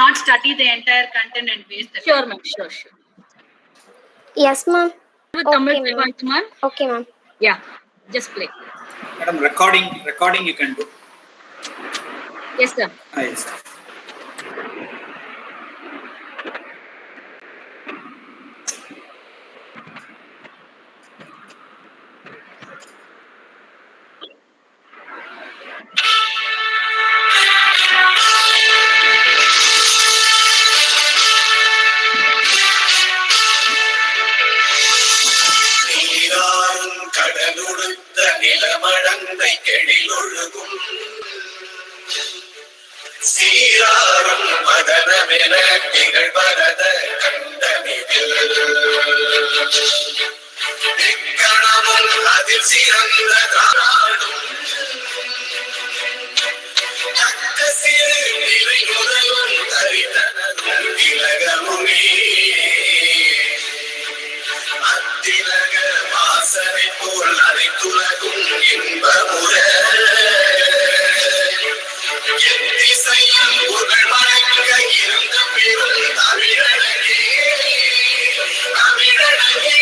not study the entire content and waste the Sure, ma'am. Sure. Yes, ma'am. Okay, ma'am. Okay, ma'am. Yeah, just play. Madam, recording you can do. Yes, sir. Yes. சீராரும் மதனமென திகழ்வரத கண்டனிதில் எக்கணமும் அதில் சிறந்த தாராடும் அக்கசிறு நிலை முதலும் தரிதனதும் திலகமுமே அத்திலக வாசனை போல் அனைத்துலகும் இன்பமுற புகழ் மணக்க இருந்த பெரும் தமிழனே தமிழனே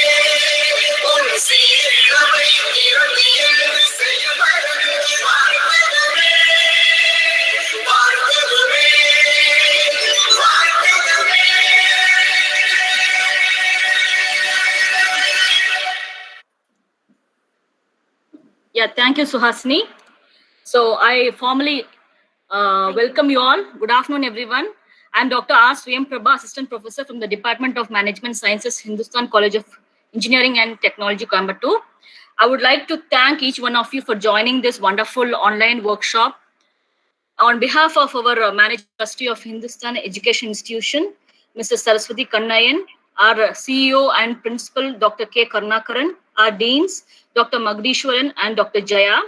உன் சீரமை நிரம்பியது செய்யப்படும் வாழ்வதுமே வாழ்வதுமே வாழ்வதுமே. Yeah, thank you, Suhasini. So I formally welcome you all. Good afternoon, everyone. I'm Dr. R. Swayam Prabha, Assistant Professor from the Department of Management Sciences, Hindustan College of Engineering and Technology, Coimbatore. I would like to thank each one of you for joining this wonderful online workshop. On behalf of our Managing Trustee of Hindustan Education Institution, Mr. Saraswati Kannayan, our CEO and Principal, Dr. K. Karnakaran, our Deans, Dr. Magdishwaran and Dr. Jaya,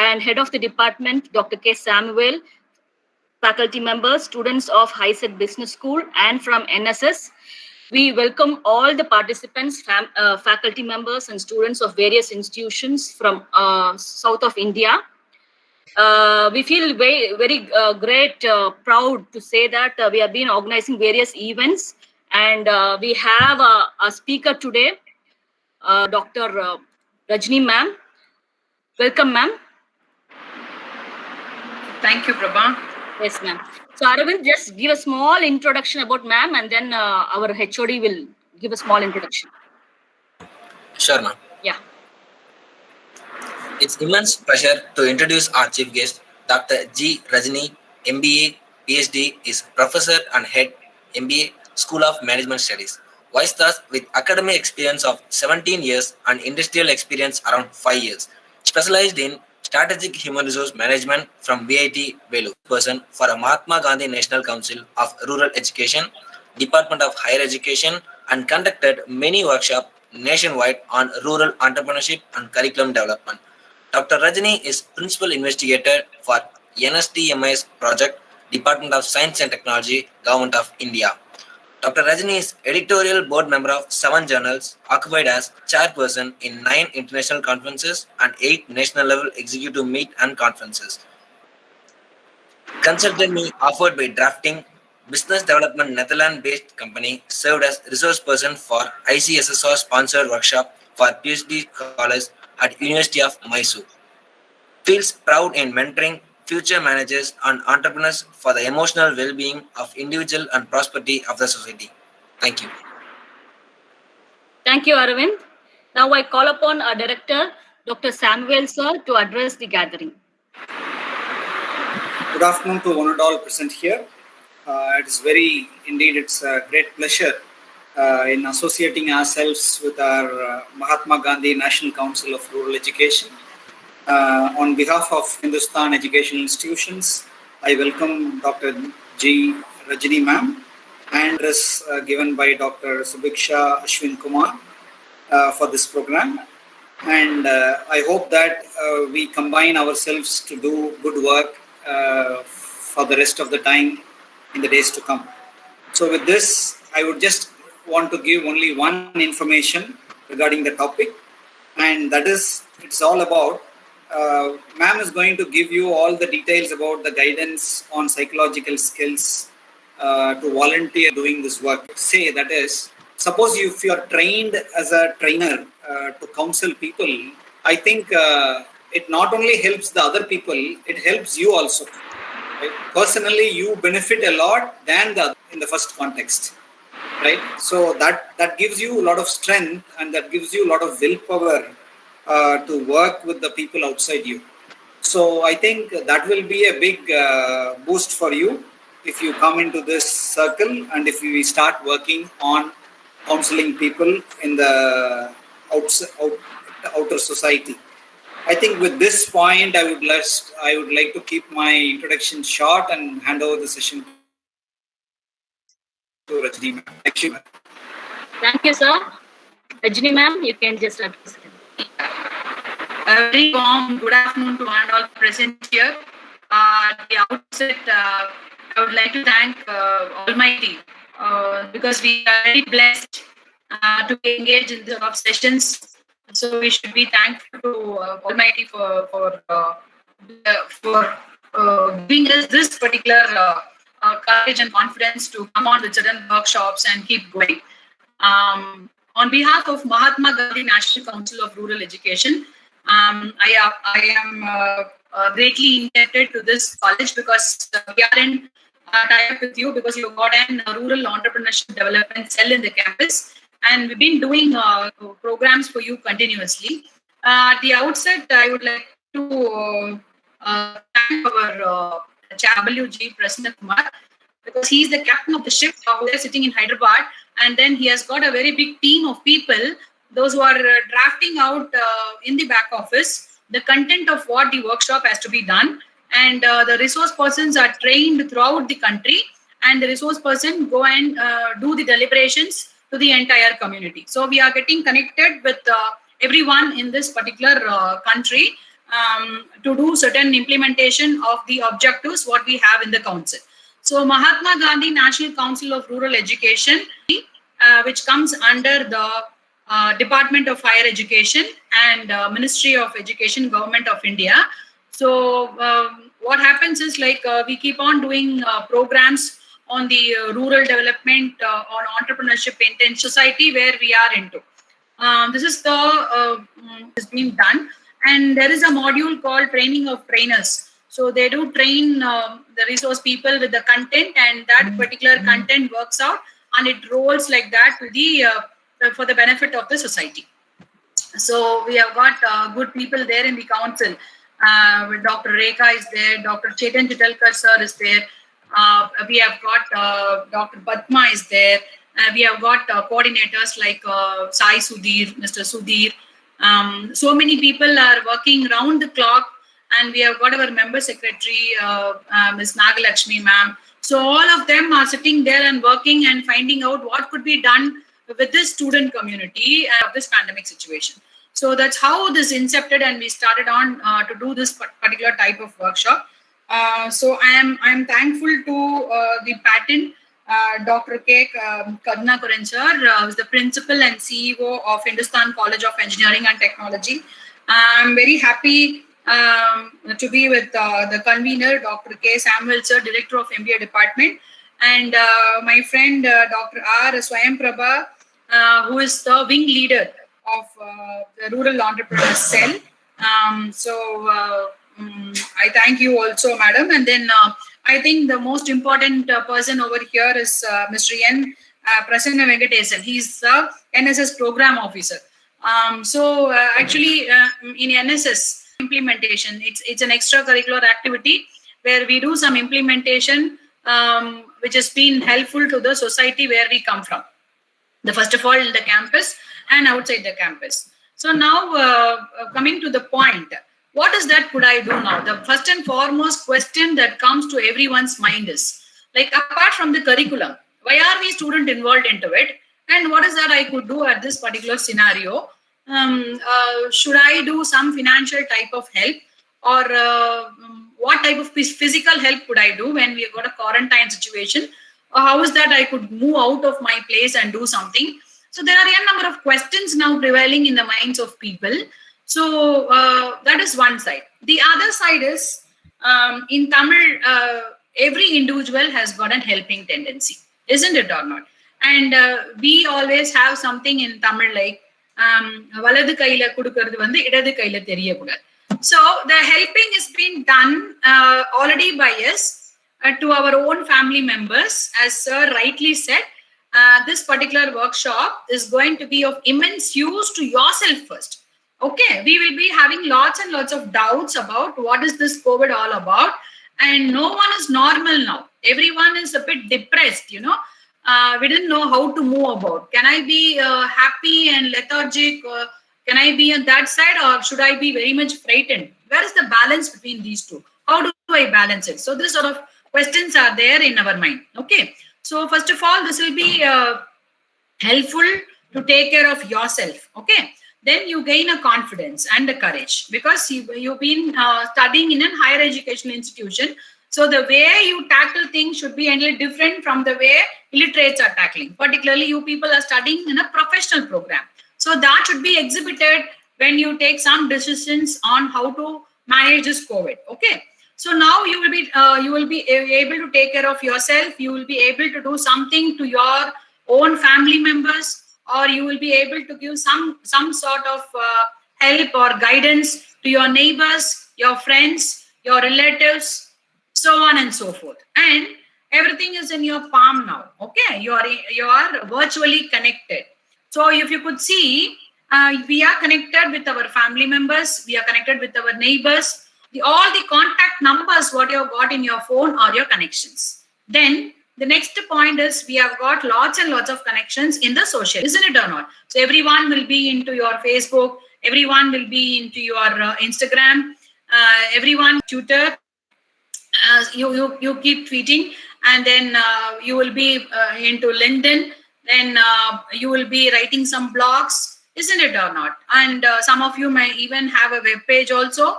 and Head of the Department, Dr. K. Samuel, faculty members, students of HICET Business School and from NSS. We welcome all the participants, faculty members and students of various institutions from south of India. We feel very great, proud to say that we have been organizing various events, and we have a speaker today, Dr. Rajni ma'am. Welcome, ma'am. Thank you, Prabha. Yes, ma'am. So Aravind, just give a small introduction about ma'am, and then our HOD will give a small introduction. Sure, ma'am. Yeah. It's immense pleasure to introduce our chief guest, Dr. G. Rajni, MBA, PhD, is Professor and Head, MBA, School of Management Studies. Vice Chancellor with academic experience of 17 years and industrial experience around 5 years. Specialized in Strategic Human Resource Management from VIT Velu. Person for a Mahatma Gandhi National Council of Rural Education, Department of Higher Education, and conducted many workshops nationwide on rural entrepreneurship and curriculum development. Dr. Rajni is Principal Investigator for NSTMI's project, Department of Science and Technology, Government of India. Dr. Rajni is editorial board member of 7 journals, occupied as chairperson in 9 international conferences and 8 national level executive meet and conferences. Consultancy offered by drafting, business development Netherlands-based company, served as resource person for ICSSR sponsored workshop for PhD scholars at University of Mysore. Feels proud in mentoring future managers and entrepreneurs for the emotional well-being of individual and prosperity of the society. Thank you. Thank you, Aravind. Now I call upon our director, Dr. Samuel sir, to address the gathering. Good afternoon to one and all present here. It's a great pleasure in associating ourselves with our Mahatma Gandhi National Council of Rural Education. On behalf of Hindustan Educational Institutions, I welcome Dr. G. Rajni ma'am and address given by Dr. Subiksha Ashwin Kumar for this program. And I hope that we combine ourselves to do good work for the rest of the time in the days to come. So with this, I would just want to give only one information regarding the topic, and that is, it's all about ma'am is going to give you all the details about the guidance on psychological skills to volunteer doing this work. Say that is, suppose if you are trained as a trainer to counsel people, I think it not only helps the other people, it helps you also. Right? Personally, you benefit a lot than the in the first context. Right? So that gives you a lot of strength, and that gives you a lot of willpower to work with the people outside you. So I think that will be a big boost for you if you come into this circle, and if we start working on counseling people in the outer society. I think with this point, I would like to keep my introduction short and hand over the session to Rajni ma'am. Thank you, ma'am. Thank you, sir. Rajni ma'am, you can just address it. A very warm good afternoon to one and all present here. At the outset, I would like to thank Almighty because we are very blessed to engage in the sessions. So we should be thankful to Almighty for giving us this particular courage and confidence to come on with certain workshops and keep going. On behalf of Mahatma Gandhi National Council of Rural Education, I am greatly indebted to this college because we are in tie-up with you because you got a rural entrepreneurship development cell in the campus, and we've been doing programs for you continuously. At the outset, I would like to thank our WG Prasanna Kumar, because he's the captain of the ship who is sitting in Hyderabad, and then he has got a very big team of people, those who are drafting out in the back office the content of what the workshop has to be done, and the resource persons are trained throughout the country, and the resource person go and do the deliberations to the entire community. So we are getting connected with everyone in this particular country to do certain implementation of the objectives what we have in the council. So Mahatma Gandhi National Council of Rural Education, which comes under the Department of Higher Education and Ministry of Education, Government of India. So what happens is we keep on doing programs on the rural development, on entrepreneurship in society where we are into. This is is being done, and there is a module called training of trainers. So they do train the resource people with the content, and that particular content works out and it rolls like that to the for the benefit of the society. So we have got good people there in the council. Dr. Rekha is there, Dr. Chetan Chitalkar sir is there. We have got Dr. Padma is there. We have got coordinators like Sai Sudhir, Mr. Sudhir. So many people are working round the clock, and we have got our member secretary, Ms. Nagalakshmi ma'am. So all of them are sitting there and working and finding out what could be done with this student community of this pandemic situation. So that's how this incepted, and we started on to do this particular type of workshop. So I'm thankful to the patent, Dr. K. Kadnakuran sir, who is the principal and CEO of Hindustan College of Engineering and Technology. I'm very happy to be with the convener, Dr. K. Samuel sir, Director of MBA Department, and my friend Dr. R. Swayam Prabha, who is the wing leader of the Rural Entrepreneurs Cell. I thank you also, madam. And then I think the most important person over here is Mr. N. Prasanna Venkatesan. He's the NSS program officer. Actually, in NSS implementation, it's an extracurricular activity where we do some implementation which has been helpful to the society where we come from. First of all, in the campus and outside the campus. So now coming to the point, what is that could I do now? The first and foremost question that comes to everyone's mind is, apart from the curriculum, why are we students involved into it? And what is that I could do at this particular scenario? Should I do some financial type of help, or what type of physical help could I do when we have got a quarantine situation? Or how is that I could move out of my place and do something? So there are a number of questions now prevailing in the minds of people. So that is one side. The other side is in Tamil, every individual has got a helping tendency, isn't it or not? And we always have something in Tamil like வலது கையில கொடுக்கிறது வந்து இடது கையில தெரியக்கூடாது. So the helping is being done already by us to our own family members. As sir rightly said, this particular workshop is going to be of immense use to yourself first. Okay, we will be having lots and lots of doubts about what is this COVID all about, and no one is normal now. Everyone is a bit depressed, we didn't know how to move about. Can I be happy and lethargic? Can I be on that side, or should I be very much frightened? Where is the balance between these two? How do I balance it? So this sort of questions are there in our mind. Okay, so first of all, this will be helpful to take care of yourself. Okay, then you gain a confidence and a courage, because you've been studying in a higher education institution. So the way you tackle things should be a little different from the way illiterates are tackling. Particularly, you people are studying in a professional program. So that should be exhibited when you take some decisions on how to manage this COVID. Okay. So now you will be able to take care of yourself. You will be able to do something to your own family members, or you will be able to give some sort of help or guidance to your neighbors, your friends, your relatives, so on and so forth. And everything is in your palm now. Okay, you are virtually connected. So if you could see, we are connected with our family members, we are connected with our neighbors. All the contact numbers what you have got in your phone are your connections. Then the next point is we have got lots and lots of connections in the social, isn't it or not? So everyone will be into your Facebook, everyone will be into your Instagram, everyone Twitter. You keep tweeting, and then you will be into LinkedIn. Then you will be writing some blogs, isn't it or not? And some of you may even have a web page also.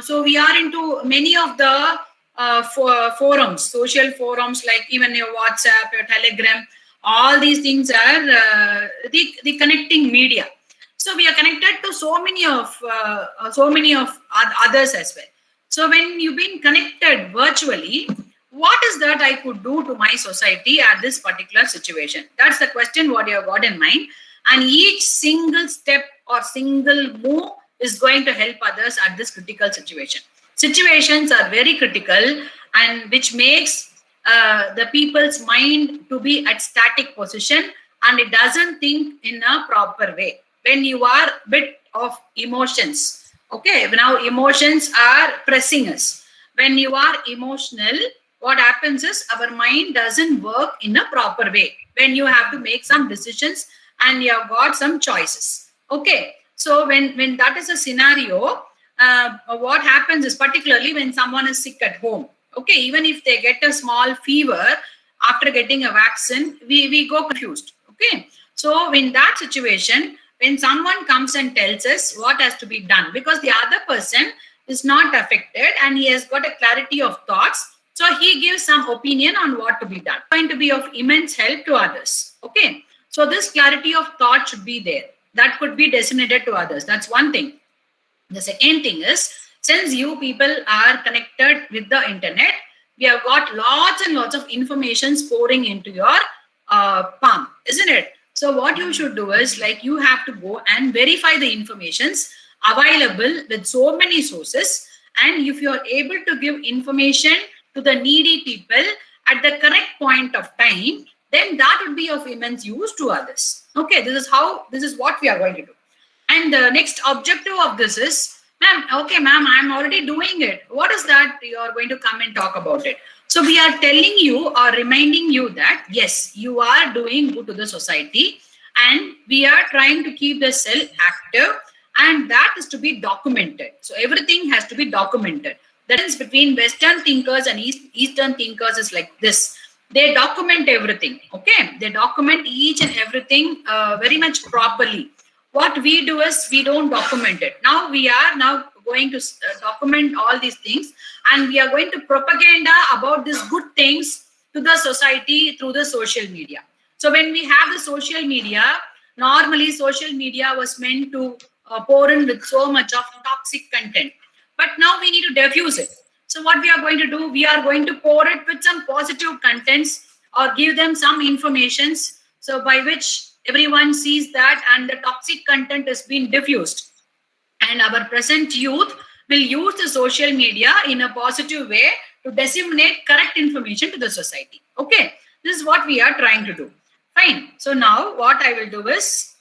So we are into many of the forums, social forums, like even your WhatsApp, your Telegram. All these things are the connecting media. So we are connected to so many of others as well. So when you've been connected virtually, what is that I could do to my society at this particular situation? That's the question what you have got in mind. And each single step or single move is going to help others at this critical situation. Situations are very critical, and which makes the people's mind to be at static position, and it doesn't think in a proper way. When you are bit of emotions, okay, now emotions are pressing us. When you are emotional, what happens is our mind doesn't work in a proper way when you have to make some decisions and you have got some choices. Okay, so when that is a scenario, what happens is, particularly when someone is sick at home, okay, even if they get a small fever after getting a vaccine, we go confused. Okay, so in that situation, when someone comes and tells us what has to be done, because the other person is not affected and he has got a clarity of thoughts, so he gives some opinion on what to be done. It's going to be of immense help to others. Okay, so this clarity of thought should be there. That could be disseminated to others. That's one thing. The second thing is, since you people are connected with the internet, we have got lots and lots of information pouring into your palm, isn't it? So what you should do is, like, you have to go and verify the informations available with so many sources, and if you are able to give information to the needy people at the correct point of time, then that would be of immense use to others. Okay, this is what we are going to do. And the next objective of this is, ma'am, okay, ma'am, I'm already doing it. What is that you are going to come and talk about it? So we are telling you or reminding you that, yes, you are doing good to the society, and we are trying to keep the cell active, and that is to be documented. So everything has to be documented. The difference between Western thinkers and Eastern thinkers is like this. They document everything. Okay, they document each and everything very much properly. What we do is, we don't document it. Now we are going to document all these things, and we are going to propaganda about these good things to the society through the social media. So when we have the social media, normally social media was meant to pour in with so much of toxic content, but now we need to diffuse it. So So what we are going to do, we are going to pour it with some positive contents or give them some informations, so by which everyone sees that and the toxic content is being diffused. And our present youth will use the social media in a positive way to disseminate correct information to the society. Okay, this is what we are trying to do. Fine. So now what I will do is,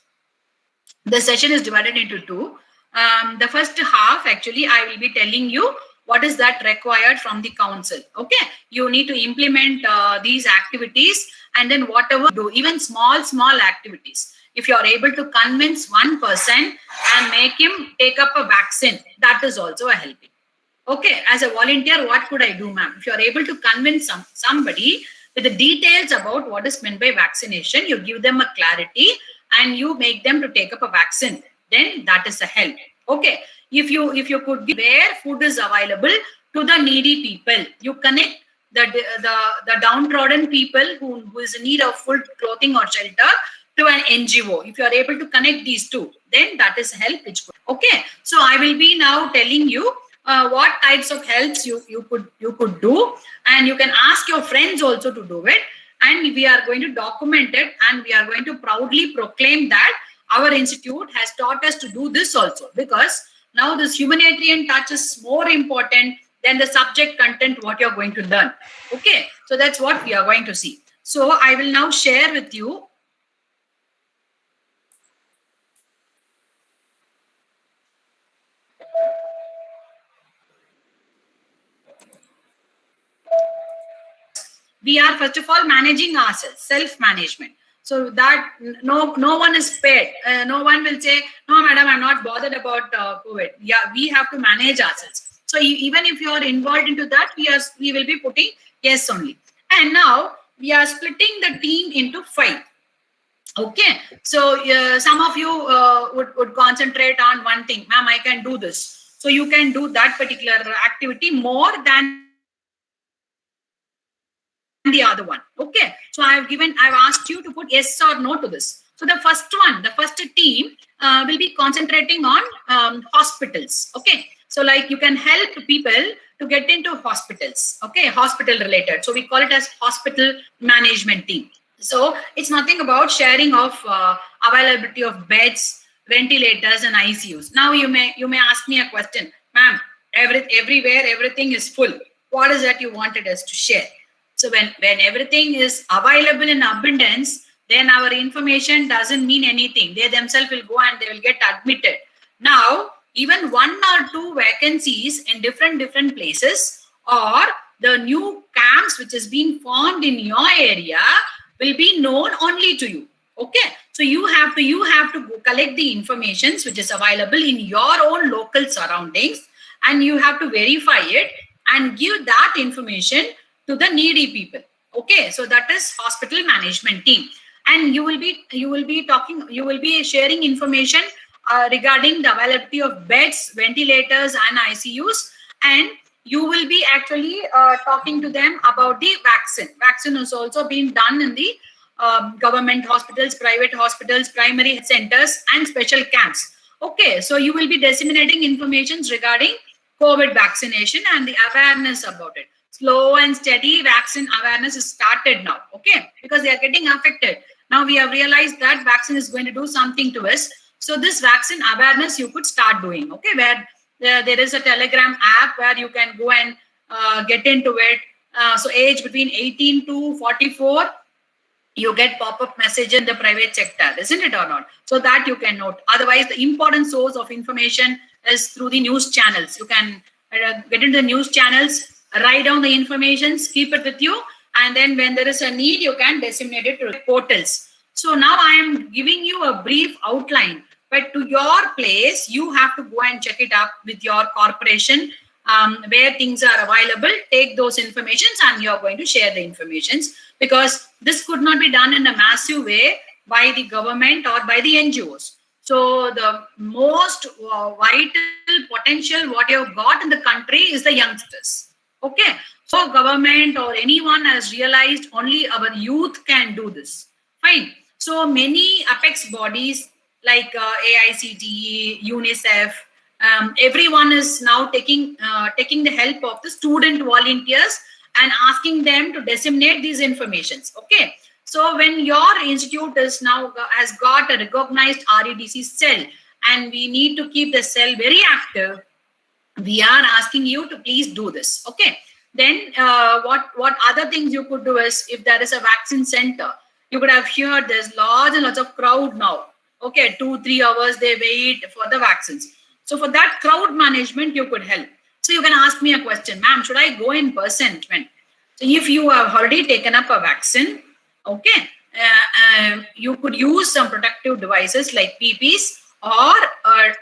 the session is divided into two. The first half, actually, I will be telling you what is that required from the council. Okay, you need to implement these activities, and then whatever do, even small activities. If you are able to convince one person and make him take up a vaccine, that is also a helping. Okay, as a volunteer, what could I do, ma'am? If you are able to convince somebody with the details about what is meant by vaccination, you give them a clarity and you make them to take up a vaccine, then that is a help. Okay, if you could be where food is available to the needy people, you connect the downtrodden people who is in need of food, clothing or shelter to an NGO. If you are able to connect these two, then that is help which could. Okay, so I will be now telling you what types of helps you could do, and you can ask your friends also to do it, and we are going to document it, and we are going to proudly proclaim that our institute has taught us to do this also, because now this humanitarian touch is more important than the subject content what you're going to learn. Okay, so that's what we are going to see. So I will now share with you we are first of all managing ourselves, self-management, so that no one is paid. No one will say, no madam, I'm not bothered about COVID. Yeah, we have to manage ourselves. So even if you are involved into that, we will be putting yes only. And now we are splitting the team into 5. Okay, so some of you would concentrate on one thing. Ma'am, I can do this. So you can do that particular activity more than the other one. Okay, so I've asked you to put yes or no to this. So the first team will be concentrating on hospitals. Okay, so like you can help people to get into hospitals. Okay, hospital related. So we call it as hospital management team. So it's nothing about sharing of availability of beds, ventilators, and ICUs. Now you may ask me a question, ma'am. Everywhere everything is full. What is that you wanted us to share? So when everything is available in abundance, then our information doesn't mean anything. They themselves will go and they will get admitted. Now, even 1 or 2 vacancies in different places, or the new camps which is being formed in your area will be known only to you. Okay, so you have to collect the informations which is available in your own local surroundings, and you have to verify it and give that information to the needy people. Okay, so that is hospital management team, and you will be sharing information regarding the availability of beds, ventilators, and ICUs, and you will be actually talking to them about the vaccine. Vaccine is also being done in the government hospitals, private hospitals, primary centers, and special camps. Okay, so you will be disseminating information regarding COVID vaccination and the awareness about it. Slow and steady vaccine awareness is started now. Okay, because they are getting affected. Now we have realized that vaccine is going to do something to us. So this vaccine awareness you could start doing. Okay, where there is a Telegram app where you can go and get into it. So age between 18 to 44, you get pop-up message in the private sector, isn't it or not? So that you can note. Otherwise, the important source of information is through the news channels. You can get into the news channels, write down the information, keep it with you, and then when there is a need, you can disseminate it to portals. So now I am giving you a brief outline, but to your place, you have to go and check it up with your corporation, where things are available. Take those informations and you are going to share the informations, because this could not be done in a massive way by the government or by the NGOs. So the most vital potential what you have got in the country is the youngsters. Okay, so government or anyone has realized only our youth can do this. Fine. So many apex bodies like AICTE, UNICEF, everyone is now taking the help of the student volunteers and asking them to disseminate these informations. Okay, so when your institute is now has got a recognized REDC cell, and we need to keep the cell very active, we are asking you to please do this. Okay, then what other things you could do is, if there is a vaccine center, you could have heard there's lots and lots of crowd now. Okay, 2-3 hours they wait for the vaccines. So for that crowd management, you could help. So you can ask me a question, ma'am, should I go in person? So if you have already taken up a vaccine, okay, you could use some protective devices like PPs or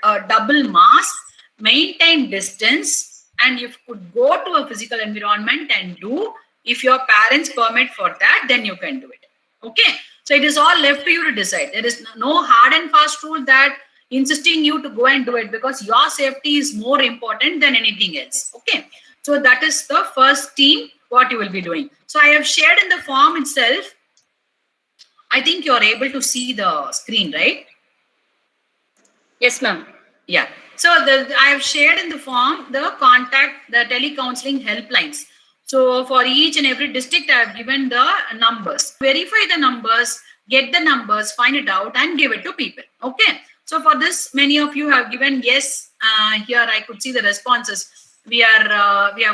a double mask, maintain distance, and you could go to a physical environment and do. If your parents permit for that, then you can do it. Okay, so it is all left to you to decide. There is no hard and fast rule that insisting you to go and do it, because your safety is more important than anything else. Okay, so that is the first team what you will be doing. So I have shared in the form itself. I think you are able to see the screen, right? Yes, ma'am. Yeah. So I have shared in the form the telecounseling helplines. So for each and every district, I have given the numbers. Verify the numbers, get the numbers, find it out, and give it to people. Okay. So for this, many of you have given yes. Here I could see the responses. We have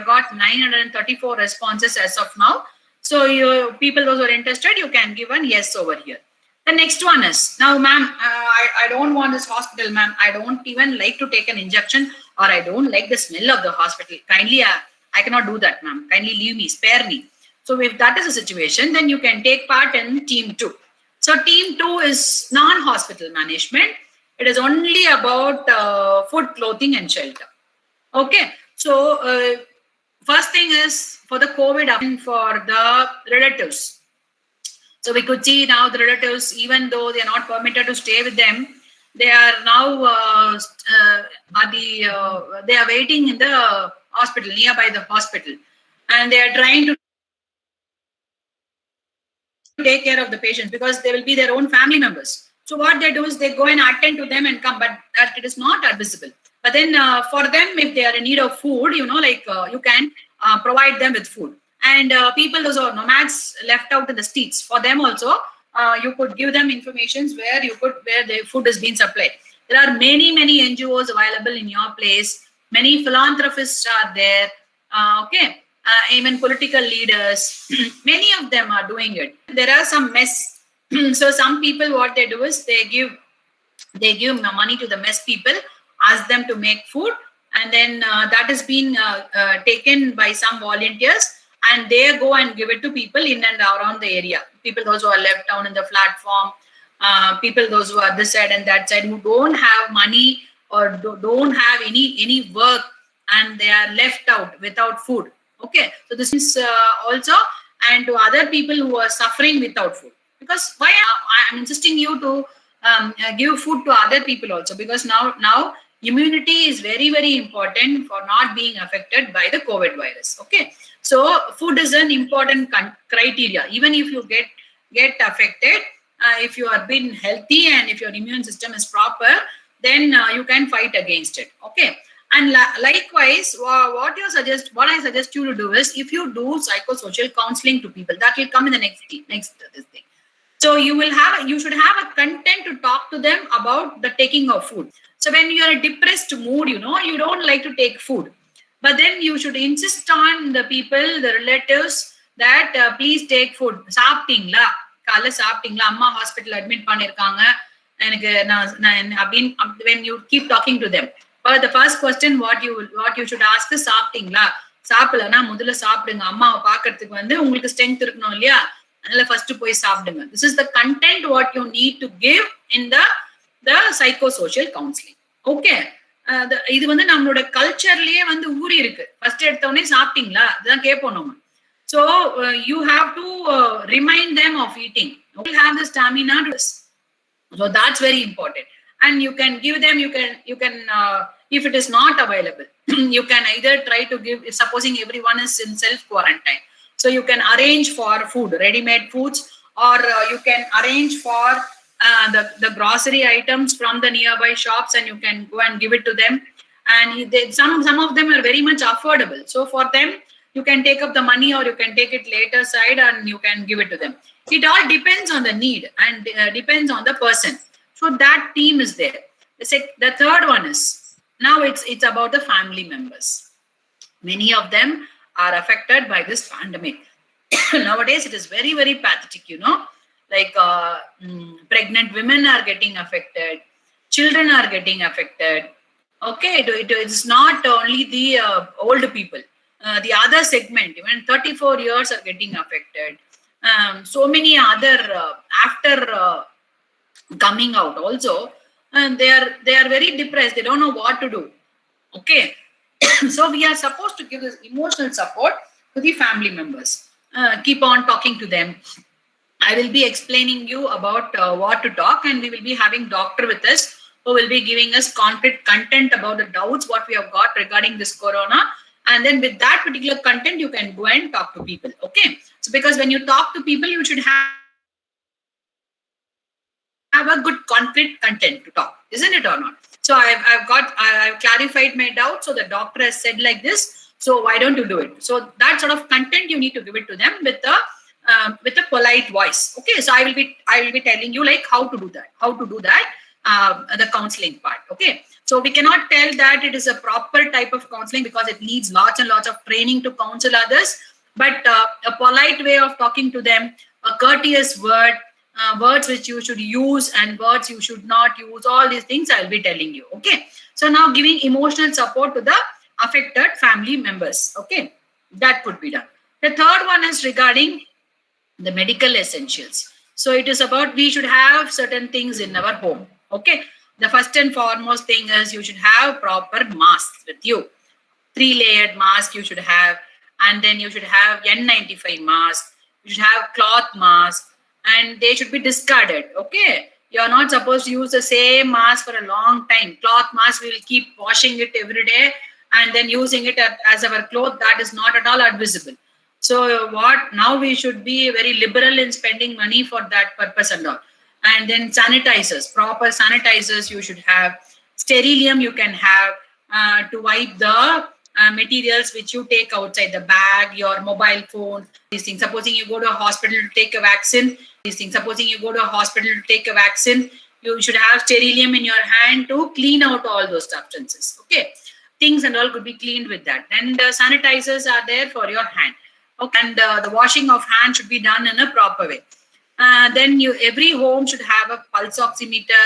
got 934 responses as of now. So you people, those who are interested, you can give an yes over here. The next one is, now, ma'am, I don't want this hospital, ma'am. I don't even like to take an injection, or I don't like the smell of the hospital. Kindly, I cannot do that, ma'am. Kindly leave me, spare me. So if that is a situation, then you can take part in team 2. So team 2 is non-hospital management. It is only about food, clothing, and shelter. Okay. So first thing is for the COVID, for the relatives. So we could see now the relatives, even though they are not permitted to stay with them, they are now they are waiting in the hospital, nearby the hospital, and they are trying to take care of the patients, because they will be their own family members. So what they do is they go and attend to them and come, but that it is not admissible. But then for them, if they are in need of food, you can provide them with food. And people, those are nomads left out in the streets, for them also, you could give them information where the food is being supplied. There are many NGOs available in your place. Many philanthropists are there. Okay, even political leaders. Many of them are doing it. There are some mess. So some people, what they do is they give money to the mess people, ask them to make food, and then that has been taken by some volunteers, and they go and give it to people in and around the area. People, those who are left down in the platform, people, those who are this side and that side, who don't have money or don't have any work, and they are left out without food. Okay, so this is also, and to other people who are suffering without food. Because why I am insisting you to give food to other people also, because now immunity is very important for not being affected by the COVID virus. Okay, so food is an important criteria. Even if you get affected, if you are being healthy and if your immune system is proper, then you can fight against it. Okay, and likewise, what I suggest you to do is, if you do psychosocial counseling to people, that will come in the next this thing. So you should have a content to talk to them about the taking of food. So when you are in a depressed mood, you don't like to take food, but then you should insist on the people, the relatives, that please take food. Saaptingla, kala saaptingla, amma hospital admit pannirukanga. When you keep talking to them, but the first question what you should ask is saaptingla. Saapalana mudula saapdunga, amma paakradhukku vandu ungalku strength iruknom illaya. First போய் சாப்பிடுங்க. This is the content what you need to give in the psychosocial counseling. Okay, இது வந்து நம்மளோட கல்ச்சர்லயே வந்து ஊறி இருக்கு. First எடுத்தவனே சாப்பிட்டீங்களா, அதுதான் கேட்போம் நம்ம. So you have to remind them of eating. You have the stamina to this. So that's very important. And you can give them, you can if it is not available, you can either try to give, supposing everyone is in self quarantine, so you can arrange for food, ready-made foods, or you can arrange for the grocery items from the nearby shops, and you can go and give it to them. and some of them are very much affordable. So for them, you can take up the money or you can take it later side and you can give it to them. It all depends on the need and depends on the person. So that team is there. The third one is, now it's about the family members. Many of them are affected by this pandemic. Nowadays, it is very, very pathetic, like pregnant women are getting affected, children are getting affected. Okay, it's not only the old people. The other segment, even 34 years are getting affected. So many other, after coming out also, and they are very depressed. They don't know what to do. Okay. So we are supposed to give this emotional support to the family members. Keep on talking to them. I will be explaining you about what to talk, and we will be having doctor with us who will be giving us concrete content about the doubts what we have got regarding this corona. And then with that particular content, you can go and talk to people. Okay. So because when you talk to people, you should have a good concrete content to talk, isn't it or not? So I've clarified my doubt. So the doctor has said like this. So why don't you do it? So that sort of content you need to give it to them with a polite voice. Okay. So I will be telling you like how to do that. The counseling part. Okay. So we cannot tell that it is a proper type of counseling because it needs lots and lots of training to counsel others. But a polite way of talking to them, a courteous word, words which you should use and words you should not use, all these things I will be telling you. Okay. So now giving emotional support to the affected family members. Okay. That could be done. The third one is regarding the medical essentials. So it is about we should have certain things in our home. Okay. The first and foremost thing is you should have proper masks with you. 3-layered mask you should have, and then you should have N95 mask. You should have cloth mask, and they should be discarded. Okay. You are not supposed to use the same mask for a long time. Cloth mask, we will keep washing it every day and then using it as our cloth. That is not at all advisable. So now we should be very liberal in spending money for that purpose and all. And then sanitizers, proper sanitizers you should have. Sterilium you can have to wipe the materials which you take outside the bag, your mobile phone, these things. Supposing you go to a hospital to take a vaccine, you should have sterilium in your hand to clean out all those substances. Okay. Things and all could be cleaned with that. And sanitizers are there for your hand. Okay. And the washing of hands should be done in a proper way. Then every home should have a pulse oximeter.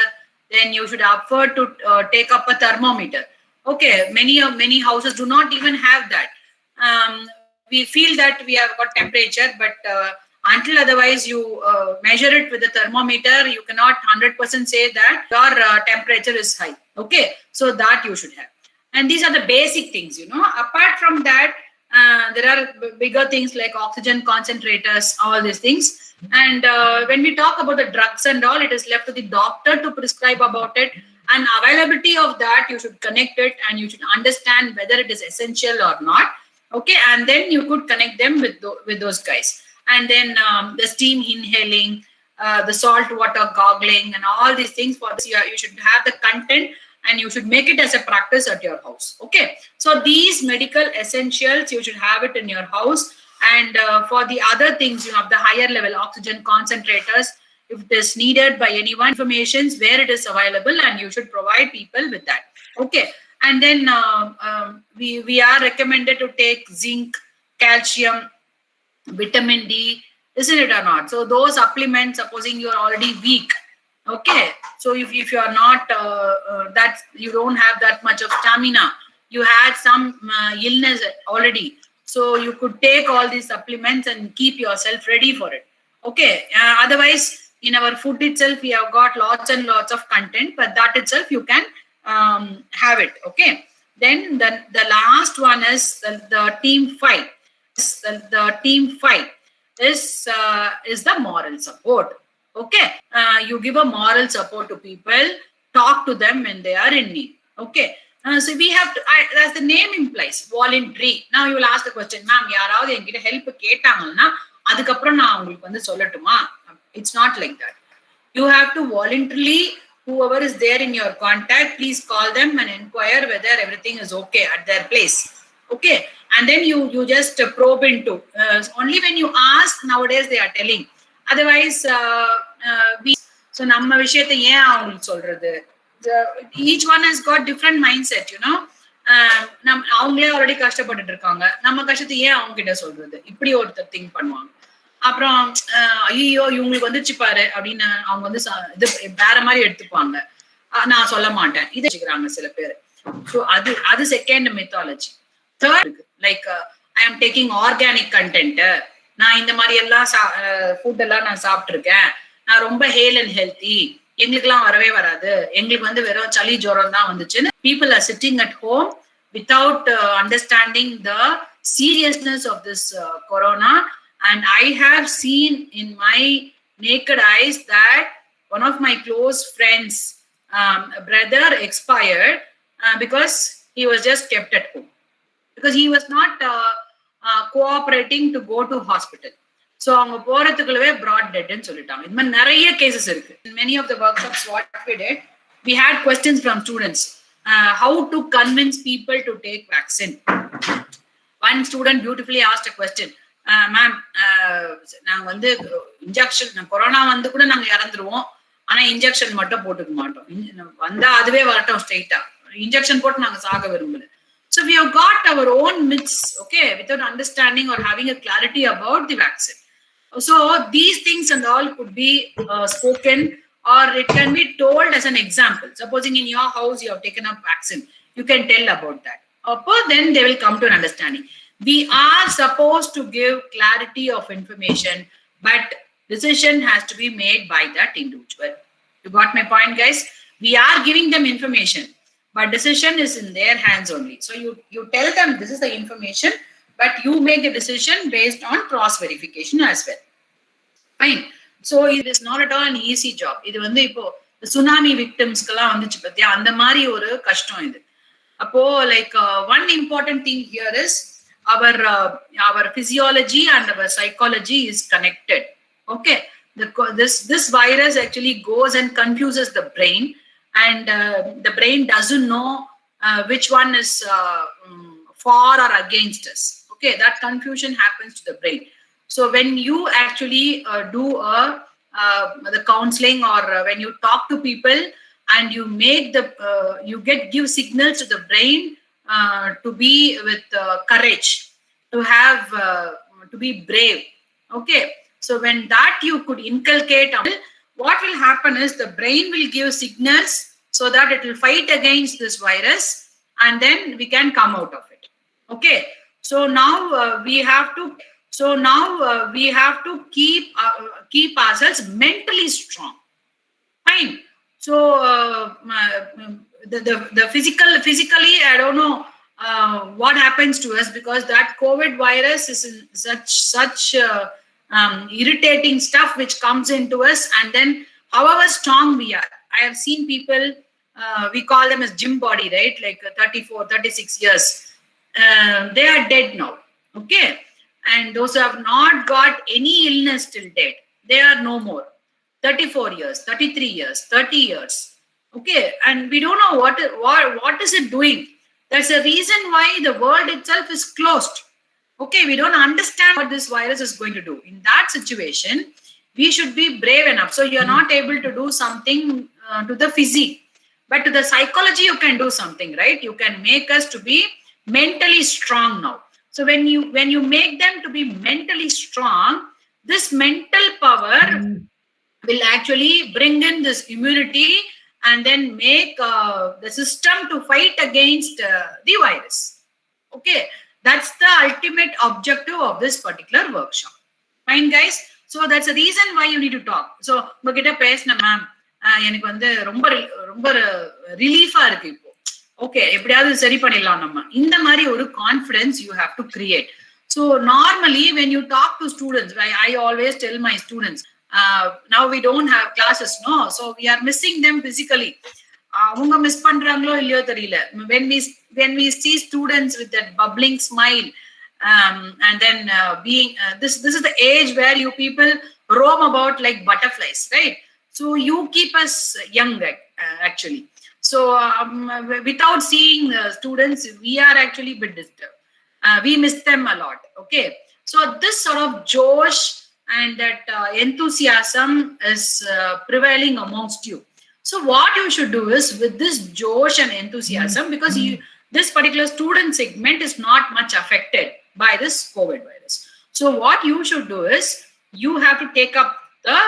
Then you should afford to take up a thermometer. Okay, many houses do not even have that. We feel that we have got temperature, but until otherwise you measure it with the thermometer, you cannot 100% say that your temperature is high. Okay, so that you should have. And these are the basic things, Apart from that, there are bigger things like oxygen concentrators, all these things. And when we talk about the drugs and all, it is left to the doctor to prescribe about it. And availability of that, you should connect it and you should understand whether it is essential or not. Okay, and then you could connect them with those guys. And then the steam inhaling, the salt water goggling, and all these things. For this, you should have the content and you should make it as a practice at your house. Okay, so these medical essentials, you should have it in your house. And for the other things, you have the higher level oxygen concentrators. If it is needed by anyone, informations where it is available, and you should provide people with that. Okay. And then we are recommended to take zinc, calcium, vitamin D, isn't it or not? So those supplements, supposing you are already weak. Okay. So if you are not, you don't have that much of stamina, you had some illness already. So you could take all these supplements and keep yourself ready for it. Okay. Otherwise, in our food itself, we have got lots and lots of content, but that itself you can have it. Okay. Then the last one is the team fight. The team fight is the moral support. Okay. You give a moral support to people, talk to them when they are in need. Okay. So we have to, as the name implies, voluntary. Now you will ask the question, ma'am, yaravadhu enkita help kettaangalna adukapram na avangalukku vandu sollattuma. It's not like that. You have to voluntarily whoever is there in your contact, please call them and inquire whether everything is okay at their place. Okay, and then you just probe into. Only when you ask, nowadays they are telling. Otherwise, so நம்ம விஷயத்தை ஏன் அவங்களுக்கு சொல்றது? Each one has got different mindset, you know. அவங்களே already கஷ்டப்பட்டுட்டு இருக்காங்க, நம்ம கஷ்டத்தை ஏன் அவங்க கிட்ட சொல்றது? இப்படி ஒருத்தர் திங்க் பண்ணுவாங்க. அப்புறம் ஐயோ இவங்களுக்கு வந்துச்சு பாரு அப்படின்னு அவங்க வந்து இது வேற மாதிரி எடுத்துப்பாங்க. நான் சொல்ல மாட்டேன் இது வச்சுக்கிறாங்க சில பேர். ஸோ அது second methodology. Third like I ஆம் டேக்கிங் ஆர்கானிக் கண்டென்ட், நான் இந்த மாதிரி எல்லாம் ஃபுட் எல்லாம் நான் சாப்பிட்டுருக்கேன், நான் ரொம்ப ஹேல் அண்ட் ஹெல்த்தி, எங்களுக்குலாம் வரவே வராது, எங்களுக்கு வந்து வெறும் சளி ஜுரம் தான் வந்துச்சுன்னு people are sitting at home without understanding the seriousness of this corona. And I have seen in my naked eyes that one of my close friends brother expired because he was just kept at home because he was not cooperating to go to hospital. So அவங்க போறதுக்குள்ளவே brought dead ன்னு சொல்லிட்டாங்க. இந்த மாதிரி நிறைய cases இருக்கு. In many of the workshops what we did, we had questions from students, how to convince people to take vaccine. One student beautifully asked a question, ma'am நாங்க வந்து injection corona வந்து கூட நாங்க இறந்துருவோம், ஆனா இன்ஜெக்ஷன் மட்டும் போட்டுக்க மாட்டோம், வந்தா அதுவே வரட்டும் ஸ்ட்ரெயிட்டா, இன்ஜெக்ஷன் போட்டு நாங்க சாக விரும்பல. So we have got our own myths, okay, without understanding or having a clarity about the vaccine. So these things and all could be spoken, or it can be told as an example. Supposing in your house you have taken up vaccine, you can tell about that. Then they will come to an understanding. We are supposed to give clarity of information, but decision has to be made by that individual. You got my point, guys? We are giving them information, but decision is in their hands only. So you tell them this is the information, but you make a decision based on cross verification as well. Fine. So it is not at all an easy job. இது வந்து இப்போ tsunami விக்டிம்ஸ்க்கெல்லாம் வந்துச்சு பத்தியா, அந்த மாதிரி ஒரு கஷ்டம் இது. அப்போ like one important thing here is our physiology and our psychology is connected. Okay, this virus actually goes and confuses the brain, and the brain doesn't know which one is for or against us. Okay, that confusion happens to the brain. So when you actually do the counseling, or when you talk to people and you make give signals to the brain to be with courage, to have to be brave. Okay, so when that you could inculcate, what will happen is the brain will give signals so that it will fight against this virus, and then we can come out of it. Okay, so now we have to keep ourselves mentally strong. Fine. So the physically, I don't know what happens to us, because that COVID virus is such irritating stuff which comes into us, and then however strong we are, I have seen people, we call them as gym body, right? Like 34, 36 years, they are dead now. Okay, and those who have not got any illness till date, they are no more. 34 years, 33 years, 30 years. Okay, and we don't know what is it doing. That's the reason why the world itself is closed. Okay, we don't understand what this virus is going to do. In that situation, we should be brave enough. So you are not able to do something to the physique, but to the psychology you can do something, right? You can make us to be mentally strong now. So when you make them to be mentally strong, this mental power will actually bring in this immunity, and then make the system to fight against the virus. Okay, that's the ultimate objective of this particular workshop. Fine, guys? So that's the reason why you need to talk. So உங்ககிட்ட பேசின ma'am எனக்கு வந்து ரொம்ப ரொம்ப ரிலீஃபா இருக்கு இப்போ. Okay, எப்படியாவது சரி பண்ணிடலாம் நம்ம. இந்த மாதிரி ஒரு confidence you have to create. So normally when you talk to students, I always tell my students, now we don't have classes, no, so we are missing them physically. Avanga miss பண்றாங்களோ இல்லையோ தெரியல. When we see students with that bubbling smile, and then being this is the age where you people roam about like butterflies, right? So you keep us young, right? actually. So without seeing students, we are actually a bit disturbed. We miss them a lot. Okay. So this sort of josh and that enthusiasm is prevailing amongst you. So what you should do is, with this josh and enthusiasm, because this particular student segment is not much affected by this COVID virus. So what you should do is, you have to take up the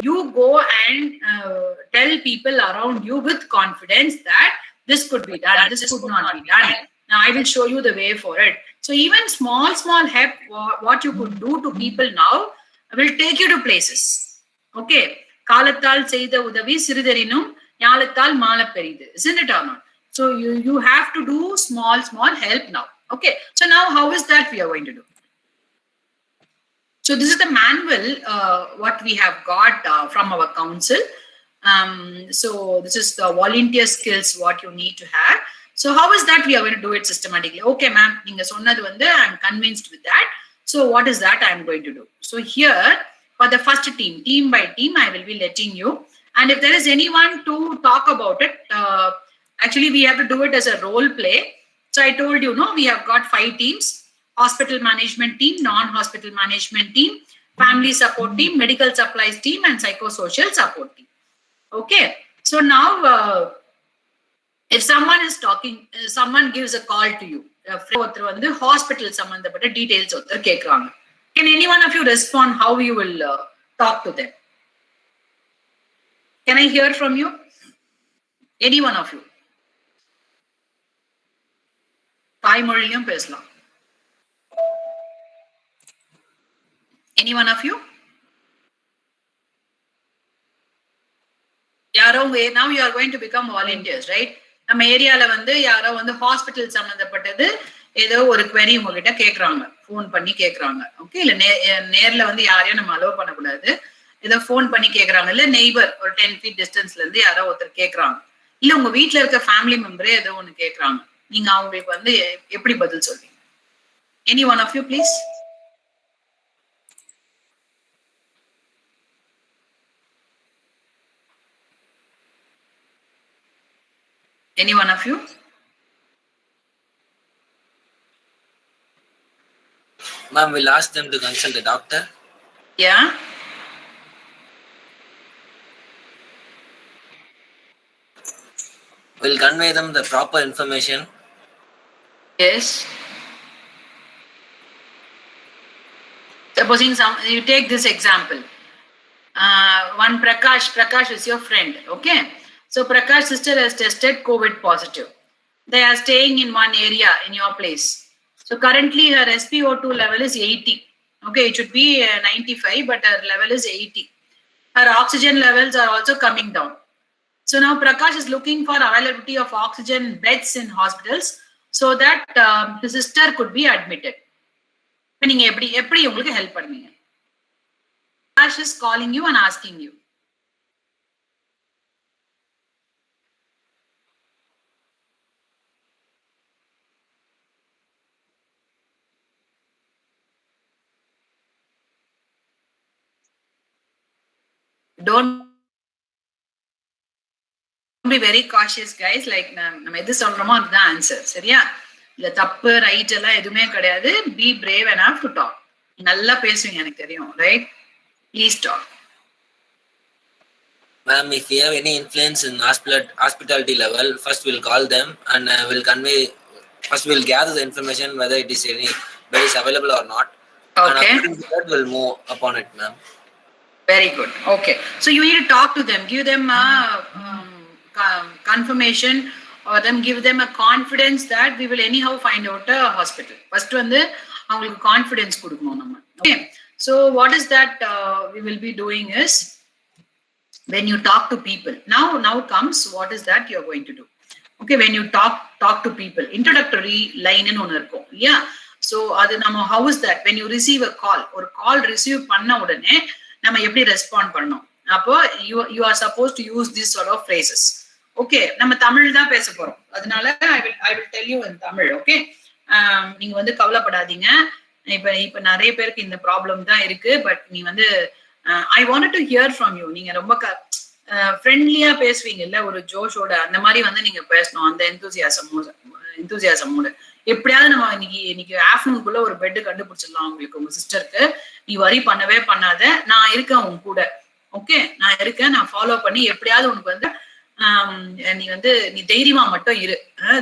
you go and tell people around you with confidence that this could be done, this could not be done. Now I will show you the way for it. So even small help, what you could do to people now will take you to places. Okay. Kalathal seida udavi siriderinum yalathal mala peridu. Isn't it or not? So you have to do small help now. Okay. So now how is that we are going to do? So this is the manual what we have got from our council. So this is the volunteer skills what you need to have. So how is that we are going to do it systematically? Okay, ma'am, I'm convinced with that. So what is that I'm going to do? So here, for the first team by team, I will be letting you. And if there is anyone to talk about it, actually we have to do it as a role play. So I told you, no, we have got 5 teams: hospital management team, non-hospital management team, family support team, medical supplies team, and psychosocial support team. Okay. So now, if someone is talking, someone gives a call to you, hospital details. Can any one of you respond how you will talk to them? Can I hear from you? Any one of you? Any one of you? Now you are going to become volunteers, right? நம்ம ஏரியால யாரோ hospital சம்பந்தப்பட்டது ஏதோ ஒரு query உங்ககிட்ட கேக்குறாங்க, phone பண்ணி கேக்குறாங்க. ஓகே, இல்ல நேர்ல யாரையும் நம்ம அலோவ் பண்ணக்கூடாது. ஏதோ ஃபோன் பண்ணி கேக்குறாங்க, இல்ல நெய்பர் ஒரு 10 feet டிஸ்டன்ஸ்ல இருந்து யாரோ ஒருத்தர் கேக்குறாங்க, இல்ல உங்க வீட்ல இருக்க ஃபேமிலி மெம்பரே ஏதோ ஒன்னு கேக்குறாங்க. நீங்க அவங்களுக்கு எப்படி பதில் சொல்வீங்க? Any one of you please. Any one of you? Ma'am, we'll ask them to consult the doctor. Yeah. We'll convey them the proper information. Yes. Supposing you take this example. One Prakash is your friend. Okay. So Prakash's sister has tested COVID positive. They are staying in one area in your place. So currently her SpO2 level is 80. Okay, it should be 95, but her level is 80. Her oxygen levels are also coming down. So now Prakash is looking for availability of oxygen beds in hospitals so that his sister could be admitted. நீங்க எப்படி உங்களுக்கு help பண்ணுவீங்க? Prakash is calling you and asking you. Don't be very cautious, guys. Like நம்ம எது சொல்றோமோ அதுதான் answer. சரியா? இல்ல தப்பு ரைட் எல்லாம் எதுவுமே கிடையாது. Be brave enough to talk. நல்லா பேசுவீங்க எனக்கு தெரியும், right? Please talk. Ma'am, if we have any influence in hospitality level, first we'll call them and we'll convey. First we'll gather the information whether it is anybody is available or not. Okay. And after that we'll move upon it, ma'am. Very good. Okay. So you need to talk to them, give them a confirmation, or give them a confidence that we will anyhow find out a hospital. First avங்களுக்கு confidence கொடுக்கணும் நம்ம. Okay. So what is that we will be doing is, when you talk to people, now comes what is that you are going to do. Okay, when you talk to people, introductory line in ஒன்னு இருக்கும். Yeah. So அது நம்ம how is that when you receive a call, ஒரு call receive பண்ண உடனே நம்ம எப்படி respond பண்ணோம்? அப்போ you are supposed to use these sort of phrases. Okay, நம்ம தமிழ் தான் பேச போறோம். அதனால I will tell you in Tamil. Okay, நீங்க கவலைப்படாதீங்க. இப்ப நிறைய பேருக்கு இந்த ப்ராப்ளம் தான் இருக்கு. பட் நீ I wanted to hear from you. நீங்க ரொம்ப ஃப்ரெண்ட்லியா பேசுவீங்கல்ல ஒரு ஜோஷோட, அந்த மாதிரி வந்து நீங்க பேசணும். அந்த எந்தூசியாசமோட எப்படியாவது நம்ம இன்னைக்கு ஆஃப்டர்நூனுக்குள்ள ஒரு பெட் கண்டுபிடிச்சிடலாம் உங்களுக்கு, உங்க சிஸ்டருக்கு. நீ வரி பண்ணவே பண்ணாத, நான் இருக்கேன் உன் கூட. ஓகே, நான் இருக்கேன், நான் ஃபாலோ பண்ணி எப்படியாவது உனக்கு வந்து நீ தைரியமா மட்டும் இரு,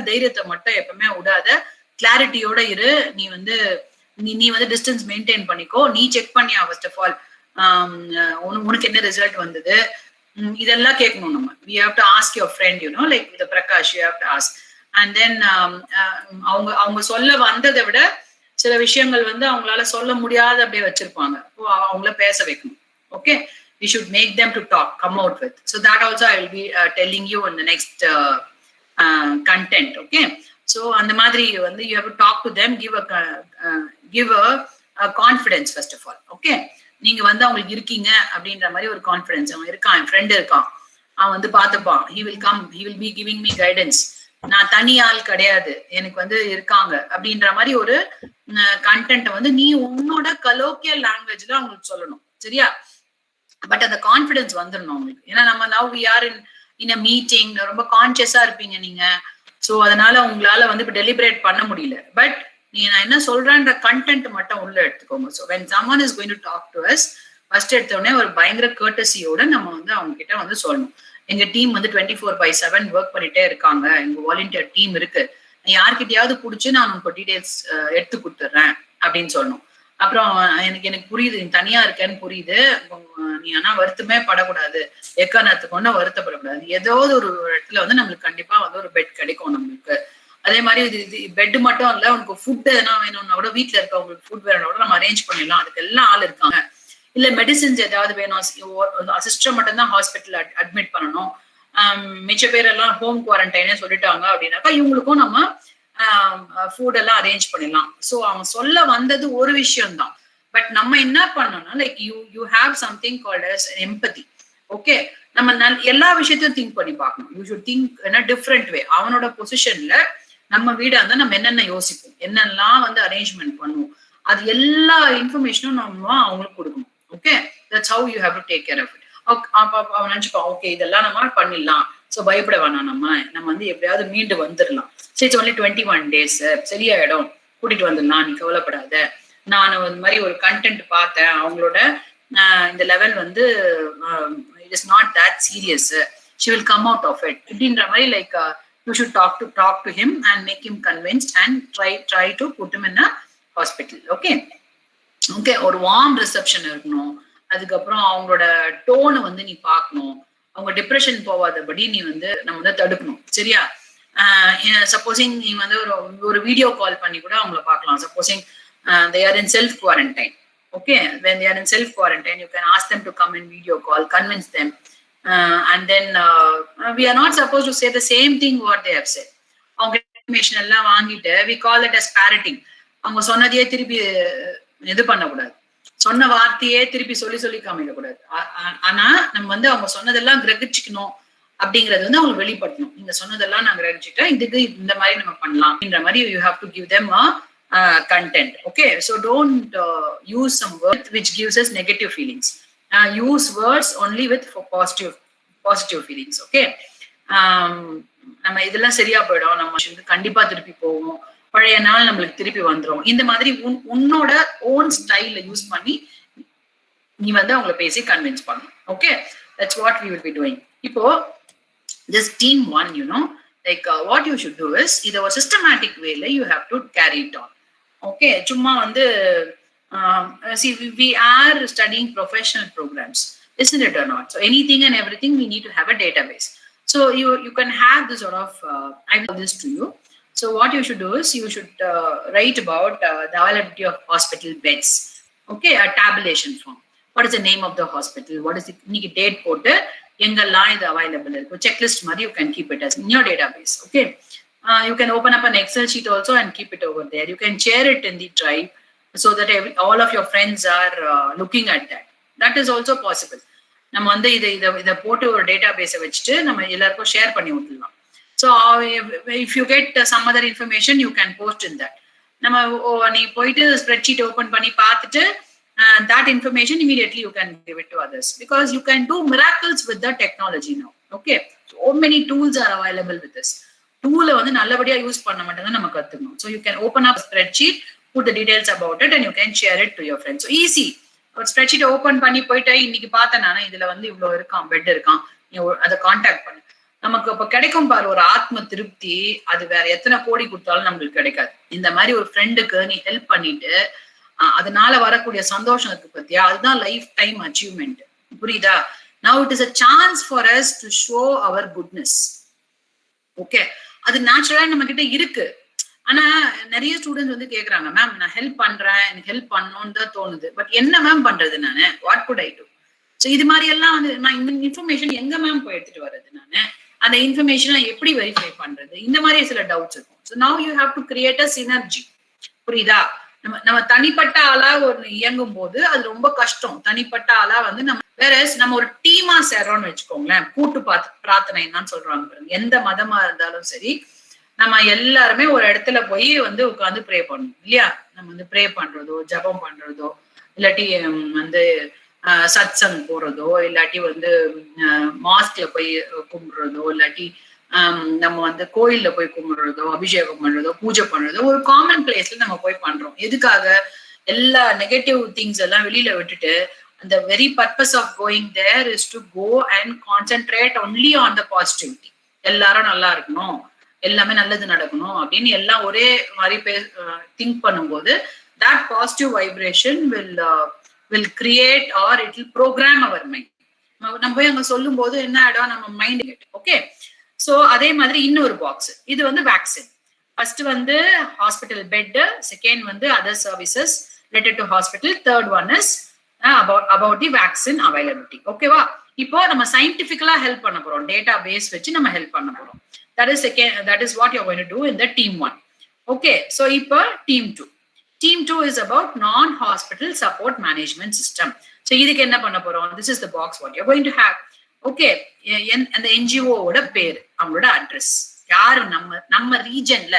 தைரியத்தை மட்டும் எப்பவுமே விடாத, கிளாரிட்டியோட இரு. நீ வந்து டிஸ்டன்ஸ் மெயின்டைன் பண்ணிக்கோ. நீ செக் பண்ணியா ஃபர்ஸ்ட் ஆஃப் ஆல் உனக்கு என்ன ரிசல்ட் வந்தது, இதெல்லாம் கேட்கணும் நம்ம. we have to ask your friend, like the Prakash, you have to ask. And then அவங்க சொல்ல வந்ததை விட சில விஷயங்கள் வந்து அவங்களால சொல்ல முடியாத அப்படியே வச்சிருப்பாங்க. அவங்கள பேச வைக்கணும். Okay, we should make them to talk, come out with. So that also I will be telling you in the next content. Okay, so அந்த மாதிரி வந்து you have to talk to them, give a confidence first of all. Okay, நீங்க வந்து அவங்களுக்கு இருக்கீங்க அப்படின்ற மாதிரி ஒரு கான்ஃபிடன்ஸ். அவன் இருக்கான், என் ஃப்ரெண்ட் இருக்கான், அவன் வந்து பார்த்துப்பான், he will be giving me guidance, நான் தனி ஆள் கிடையாது, எனக்கு வந்து இருக்காங்க அப்படின்ற மாதிரி ஒரு கண்டென்ட் வந்து நீ உன்னோட கலோக்கியல் லாங்குவேஜ்ல அவங்களுக்கு சொல்லணும். சரியா? பட் அந்த கான்ஃபிடன்ஸ் வந்துடணும் அவங்களுக்கு. ஏன்னா நம்ம now we are in a meeting, ரொம்ப கான்சியஸா இருப்பீங்க நீங்க. ஸோ அதனால உங்களால வந்து இப்போ டெலிபரேட் பண்ண முடியல. பட் நான் என்ன சொல்றேன்ற கண்டென்ட் மட்டும் உள்ள எடுத்துக்கோங்க. So when someone is going to talk to us, first எடுத்தோடனே ஒரு பயங்கர கர்டசியோட நம்ம வந்து அவங்க கிட்ட வந்து சொல்லணும். எங்க டீம் வந்து 24/7 ஒர்க் பண்ணிட்டே இருக்காங்க, எங்க வாலண்டியர் டீம் இருக்கு, யார்கிட்டயாவது பிடிச்சி நான் உங்களுக்கு டீடைல்ஸ் எடுத்து கொடுத்துட்றேன் அப்படின்னு சொல்லணும். அப்புறம் எனக்கு புரியுது, நீ தனியா இருக்கேன்னு புரியுது, நீ ஆனா வருத்தமே படக்கூடாது, எக்காரணத்துக்கு ஒன்னும் வருத்தப்படக்கூடாது. ஏதாவது ஒரு இடத்துல வந்து நம்மளுக்கு கண்டிப்பா வந்து ஒரு பெட் கிடைக்கும் நம்மளுக்கு. அதே மாதிரி இது பெட் மட்டும் இல்ல, உனக்கு ஃபுட் எதனா வேணும்னா கூட வீட்டுல இருக்க உங்களுக்கு ஃபுட் வேணும்னா கூட நம்ம அரேஞ்ச் பண்ணிடலாம். அதுக்கு எல்லாம் ஆள் இருக்காங்க. இல்ல மெடிசின்ஸ் ஏதாவது வேணும், சிஸ்டர் மட்டும் தான் ஹாஸ்பிட்டல் அட்மிட் பண்ணணும், மிச்ச பேர் எல்லாம் ஹோம் குவாரண்டைனே சொல்லிட்டாங்க அப்படின்னாக்கா இவங்களுக்கும் நம்ம ஃபுட் எல்லாம் அரேஞ்ச் பண்ணிடலாம். ஸோ அவங்க சொல்ல வந்தது ஒரு விஷயம் தான். பட் நம்ம என்ன பண்ணோம்னா like you have something called as empathy. Okay, நம்ம எல்லா விஷயத்தையும் திங்க் பண்ணி பார்க்கணும். You should think in a different way. அவனோட பொசிஷன்ல நம்ம வீடா இருந்தா நம்ம என்னென்ன யோசிப்போம், என்னெல்லாம் வந்து அரேஞ்ச்மெண்ட் பண்ணுவோம், அது எல்லா இன்ஃபர்மேஷனும் நம்ம அவங்களுக்கு கொடுக்கணும். Okay, that's how you have to take care of it. அவன் நினைச்சுப்பான், ஓகே இதெல்லாம் நம்ம பண்ணிடலாம், ஸோ பயப்பட வேணாம், நம்ம வந்து எப்படியாவது மீண்டு வந்துடலாம். சரி, இட்ஸ் ஒன்லி 21 days, சரியாயிடும், கூட்டிட்டு வந்துடலாம், நீ கவலைப்படாத. நான் இந்த மாதிரி ஒரு கண்டென்ட் பார்த்தேன், அவங்களோட இந்த லெவல் வந்து it is not that serious, she will come out of it இப்படின்ற மாதிரி like you should talk to him and make him convinced and try to put him in a hospital. Okay, ஒரு warm reception இருக்கணும். அதுக்கப்புறம் அவங்களோட டோனை வந்து நீ பார்க்கணும். அவங்க டிப்ரெஷன் போகாதபடி நீ வந்து நம்ம வந்து தடுக்கணும். சரியா? சப்போசிங் நீ வந்து ஒரு வீடியோ கால் பண்ணி கூட அவங்கள பார்க்கலாம். Supposing they are in self quarantine. Okay, when they are in self quarantine, you can ask them to come in video call, convince them. And then we are not supposed to say the same thing what they have said. அவங்க information எல்லாம் வாங்கிட்டு we call it as parroting. அவங்க சொன்னதையே திருப்பி இது பண்ணக்கூடாது, சொன்ன வார்த்தையே திருப்பி சொல்லி காமிக்க கூடாது. ஆனா நம்ம வந்து அவங்க சொன்னதெல்லாம் கிரகிச்சுக்கணும் அப்படிங்கறது வந்து அவங்களுக்கு வெளிப்படுத்தணும். நீங்க சொன்னதெல்லாம் நான் கிரகிச்சுட்டேன், இதுக்கு இந்த மாதிரி நம்ம பண்ணலாம் அப்படின்ற மாதிரி you have to give them a content. Okay, so don't use some word which gives us negative feelings. Use words only with for positive feelings. Okay, நம்ம இதெல்லாம் சரியா போயிடும், நம்ம கண்டிப்பா திருப்பி போவோம், பழைய நாள் நம்மளுக்கு திருப்பி வந்துடும். இந்த மாதிரி உன்னோட ஓன் ஸ்டைல யூஸ் பண்ணி நீ வந்து அவங்களை பேசி கன்வின்ஸ் பண்ணணும். Okay, that's what we will be doing. இப்போ this team 1, like what you should do is இத ஒரு systematic wayல you have to carry it on. Okay, சும்மா வந்து see we are studying professional programs, isn't it or not? So anything and everything we need to have a database. So you can have this sort of I will this to you. So what you should do is you should write about the availability of hospital beds. Okay, a tabulation form. What is the name of the hospital? What is the date போட்டு எங்கெல்லாம் இது available இருக்கு, checklist மாதிரி you can keep it as in your database. Okay, you can open up an Excel sheet also and keep it over there. You can share it in the drive so that all of your friends are looking at that. That is also possible. நம்ம வந்து இதை போட்டு ஒரு டேட்டாபேஸை வச்சுட்டு நம்ம எல்லாருக்கும் share பண்ணி விட்டுலாம். So if you get some other information, you can post in that. நம்ம நீ போயிட்டு ஸ்ப்ரெட்ஷீட் ஓபன் பண்ணி பார்த்துட்டு that information immediately you can give it to others, because you can do miracles with the technology now. Okay, so many tools are available with this tool. வந்து நல்லபடியா use பண்ண மட்டும் தான் நம்ம கத்துக்கணும். So you can open up a spreadsheet, put the details about it, and you can share it to your friends. So easy. ஒரு spreadsheet open பண்ணி போயிட்டு இன்னைக்கு பார்த்தேன் நான் இதுல வந்து இவ்வளவு இருக்கான், பெட் இருக்கான், அதை கான்டாக்ட் பண்ணு. நமக்கு இப்ப கிடைக்கும் பாரு ஒரு ஆத்ம திருப்தி, அது வேற எத்தனை கோடி கொடுத்தாலும் நம்மளுக்கு கிடைக்காது. இந்த மாதிரி ஒரு ஃப்ரெண்டுக்கு நீ ஹெல்ப் பண்ணிட்டு அதனால வரக்கூடிய சந்தோஷம் இருக்கு பத்தியா, அதுதான் லைஃப் டைம் அச்சீவ்மெண்ட். புரியுதா? Now it is a chance for us to show our goodness. Okay, அது நேச்சுரலா நம்ம கிட்ட இருக்கு. ஆனா நிறைய ஸ்டூடெண்ட்ஸ் வந்து கேக்குறாங்க, மேம் நான் ஹெல்ப் பண்றேன், எனக்கு ஹெல்ப் பண்ணணும்னு தான் தோணுது, பட் என்ன மேம் பண்றது நானு, what good I to? So இது மாதிரி எல்லாம் வந்து நான் இந்த இன்ஃபர்மேஷன் எங்க மேம் போய் எடுத்துட்டு வர்றது, நானு அந்த இன்ஃபர்மேஷனை எப்படி வெரிஃபை பண்றது, இந்த மாதிரி சில டவுட்ஸ் இருக்கும். So now you have to create a synergy. புரியுதா? நம்ம தனிப்பட்ட ஆளா ஒரு இயங்கும் போது அது ரொம்ப கஷ்டம். தனிப்பட்ட ஆளா வந்து நம்ம ஒரு டீமா சேர்றோம்னு வச்சுக்கோங்களேன், கூட்டு பிரார்த்தனைன்னு சொல்றாங்க பாருங்க. எந்த மதமா இருந்தாலும் சரி, நம்ம எல்லாருமே ஒரு இடத்துல போய் வந்து உட்காந்து ப்ரே பண்ணணும் இல்லையா? நம்ம வந்து ப்ரே பண்றதோ, ஜபம் பண்றதோ, இல்லாட்டி வந்து சத்சங் போறதோ, இல்லாட்டி வந்து மாஸ்க்ல போய் கும்பிடுறதோ, இல்லாட்டி நம்ம வந்து கோயில்ல போய் கும்பிடுறதோ, அபிஷேகம் பண்றதோ, பூஜை பண்றதோ, ஒரு காமன் பிளேஸ்ல நம்ம போய் பண்றோம். எதுக்காக? எல்லா நெகட்டிவ் திங்ஸ் எல்லாம் வெளியில விட்டுட்டு, அந்த very purpose of going there is to go and concentrate only on the positivity. எல்லாரும் நல்லா இருக்கணும், எல்லாமே நல்லது நடக்கணும் அப்படின்னு எல்லாம் ஒரே மாதிரி திங்க் பண்ணும்போது that positive vibration will create or it will program our mind. நம்ம போய் அங்க சொல்லும் போது என்ன ஆயிடும், நம்ம மைண்ட். ஓகே, சோ அதே மாதிரி இன்னொரு பாக்ஸ், இது வந்து வேக்சின். ஃபர்ஸ்ட் வந்து ஹாஸ்பிட்டல் பெட், செகண்ட் வந்து other services related to hospital, third one is about the vaccine availability. ஓகேவா? இப்போ நம்ம சயின்டிபிக்கலா ஹெல்ப் பண்ண போறோம், டேட்டா பேஸ் வச்சு நம்ம ஹெல்ப் பண்ண போறோம். That is what you're going to do in the team 1. Okay, so இப்போ team 2. Team 2 is about non-hospital support management system. So இதுக்கு என்ன பண்ண போறோம்? This is the box what you're going to have. Okay, அந்த NGO ஓட பேர், அவங்களோட address, யாரு நம்ம ரீஜன்ல,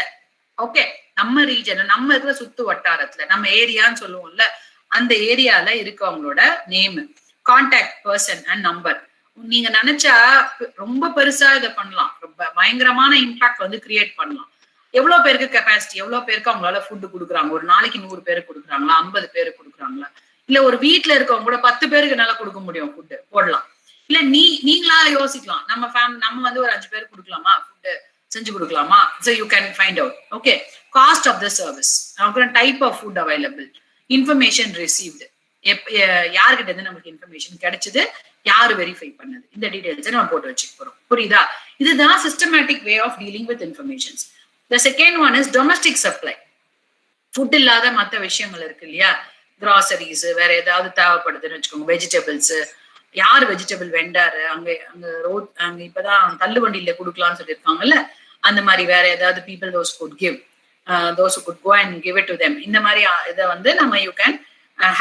ஓகே நம்ம ரீஜன்ல, நம்ம இருக்கிற சுத்து வட்டாரத்துல, நம்ம ஏரியான்னு சொல்லுவோம்ல, அந்த ஏரியால இருக்கவங்களோட name, contact person and number. நீங்க நினைச்சா ரொம்ப பெருசா இதை பண்ணலாம், ரொம்ப பயங்கரமான இம்பாக்ட் வந்து கிரியேட் பண்ணலாம். எவ்வளவு பேருக்கு கெப்பாசிட்டி, எவ்வளவு பேருக்கு அவங்களால ஃபுட்டு கொடுக்குறாங்க, ஒரு நாளைக்கு 100 பேருக்கு கொடுக்குறாங்களா, 50 பேருக்கு கொடுக்குறாங்களா, இல்ல ஒரு வீட்டுல இருக்கவங்க கூட 10 பேருக்கு என்னால கொடுக்க முடியும் ஃபுட்டு போடலாம். இல்ல நீங்களா யோசிக்கலாம், நம்ம வந்து ஒரு 5 பேருக்கு கொடுக்கலாமா, ஃபுட்டு செஞ்சு கொடுக்கலாமா. So you can find out. Okay, cost of the service, type of food available, information received, யாருக்கிட்ட இருந்து நமக்கு இன்ஃபர்மேஷன் கிடைச்சது, யாரு வெரிஃபை பண்ணது, இந்த டீடைல்ஸ் நம்ம போட்டு வச்சுக்க போறோம். புரியுதா? இதுதான் systematic way of dealing with informations. The second one is domestic supply. Food இல்லாத மற்ற விஷயங்கள் இருக்கு இல்லையா, கிராசரிஸ், வேற ஏதாவது தேவைப்படுதுன்னு வச்சுக்கோங்க, வெஜிடபிள்ஸ், யார் வெஜிடபிள் வெண்டாரு, அங்க இப்பதான் தள்ளு வண்டியில கொடுக்கலாம்னு சொல்லியிருக்காங்கல்ல, அந்த மாதிரி வேற ஏதாவது people those could give, those who could go and give it to them. இந்த மாதிரி இதை வந்து நம்ம you can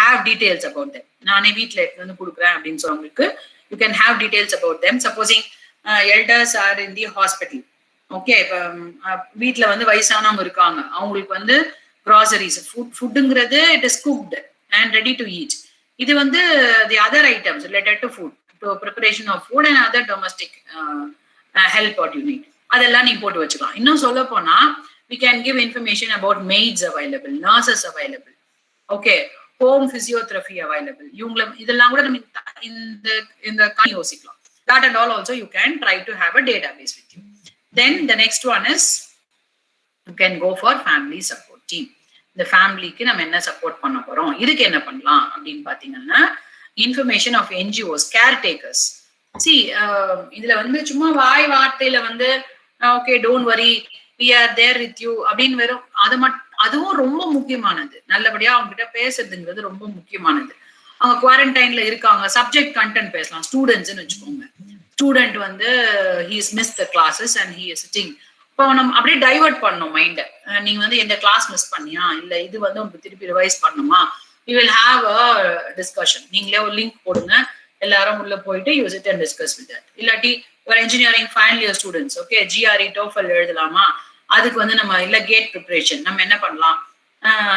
have details about them. நானே வீட்டுல வந்து கொடுக்குறேன் அப்படின்னு சொல்றவங்களுக்கு you can have details about them. Supposing elders are in the hospital. Okay, இப்ப வீட்டுல வந்து வயசானவங்க இருக்காங்க, அவங்களுக்கு வந்து groceries, ஃபுட்டுங்கிறது it is cooked and ready to eat. இது வந்து the other items related to food, to preparation of food and other domestic help what you need, அதெல்லாம் நீ போட்டு வச்சுக்கலாம். இன்னும் சொல்ல போனா we can give information about maids available, nurses available, okay, home physiotherapy available. இதெல்லாம் கூட நம்ம இந்த யோசிக்கலாம். That and all also you can try to have a database with you. Then the next one is you can go for family support team. இந்த ஃபேமிலிக்கு நம்ம என்ன support பண்ண போறோம், இதுக்கு என்ன பண்ணலாம் அப்படின்னு பாத்தீங்கன்னா, information of NGOs, caretakers. See, இதுல வந்து சும்மா வாய் வார்த்தையில வந்து okay don't worry we are there with you அப்படின்னு வெறும் அதுவும் ரொம்ப முக்கியமானது. நல்லபடியா அவங்க கிட்ட பேசுறதுங்கிறது ரொம்ப முக்கியமானது. அவங்க குவாரண்டைன்ல இருக்காங்க, சப்ஜெக்ட் கண்டென்ட் பேசலாம். ஸ்டூடெண்ட்ஸ்ன்னு வச்சுக்கோங்க, ஸ்டூடெண்ட் வந்து he is missed the classes and he is sitting. இப்போ நம்ம அப்படியே டைவர்ட் பண்ணணும் மைண்ட. நீங்க வந்து எந்த கிளாஸ் மிஸ் பண்ணியா, இல்ல இது வந்து உங்களுக்கு திருப்பி ரிவைஸ் பண்ணுமா, we will have a discussion. நீங்களே ஒரு லிங்க் போடுங்க, எல்லாரும் உள்ள போயிட்டு use it and discuss with that. இல்லாட்டி ஒரு engineering final year students, okay GRE TOEFL எழுதலாமா, அதுக்கு வந்து நம்ம இல்ல கேட் ப்ரிப்பரேஷன் நம்ம என்ன பண்ணலாம்,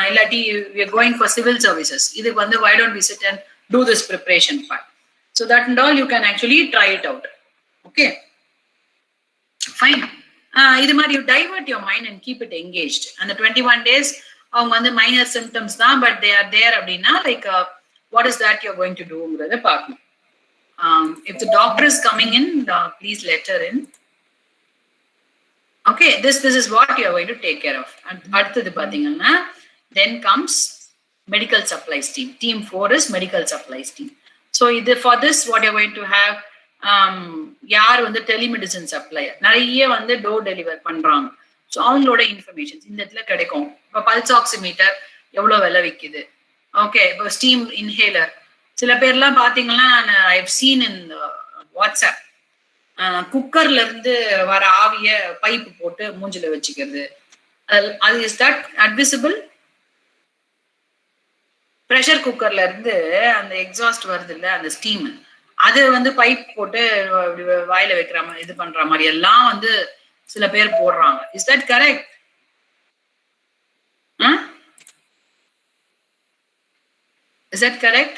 illati we are going for civil services, idhukku vandu why don't we sit and do this preparation part? So that and all you can actually try it out. Okay, fine. இது மாதிரி you divert your mind and keep it engaged. And the 21 days அவங்க வந்து minor symptoms தான், but they are there அப்படின்னா like what is that you're going to doங்கிறத பார்க்கணும். If the doctor is coming in, please let her in. Okay, this is what you are going to take care of. அடுத்தது பாத்தீங்கன்னா then comes medical supplies team. Team 4 is medical supplies team. So for this what you're going to have, யார் வந்து telemedicine supplier நிறைய வந்து door deliver பண்றாங்க. So அவங்களோட informations இந்த இடத்துல கிடைக்கும். இப்போ பல்ஸ் ஆக்சிமீட்டர் எவ்வளோ விலை விற்குது, ஓகே, இப்போ ஸ்டீம் இன்ஹேலர் சில பேர்லாம் பார்த்தீங்கன்னா I have seen in WhatsApp, குக்கர்ல இருந்து வர ஆவிய பைப்பு போட்டு மூஞ்சில வச்சுக்கிறது. அது இஸ் தட் அட்மிசிபிள்? ப்ரெஷர் குக்கர்ல இருந்து அந்த எக்ஸாஸ்ட் வருது இல்ல, அந்த ஸ்டீம், அது வந்து பைப் போட்டு வாயில வைக்கிற மாதிரி இது பண்ற மாதிரி எல்லாம் வந்து சில பேர் போடுறாங்க. Is that correct? Is that correct?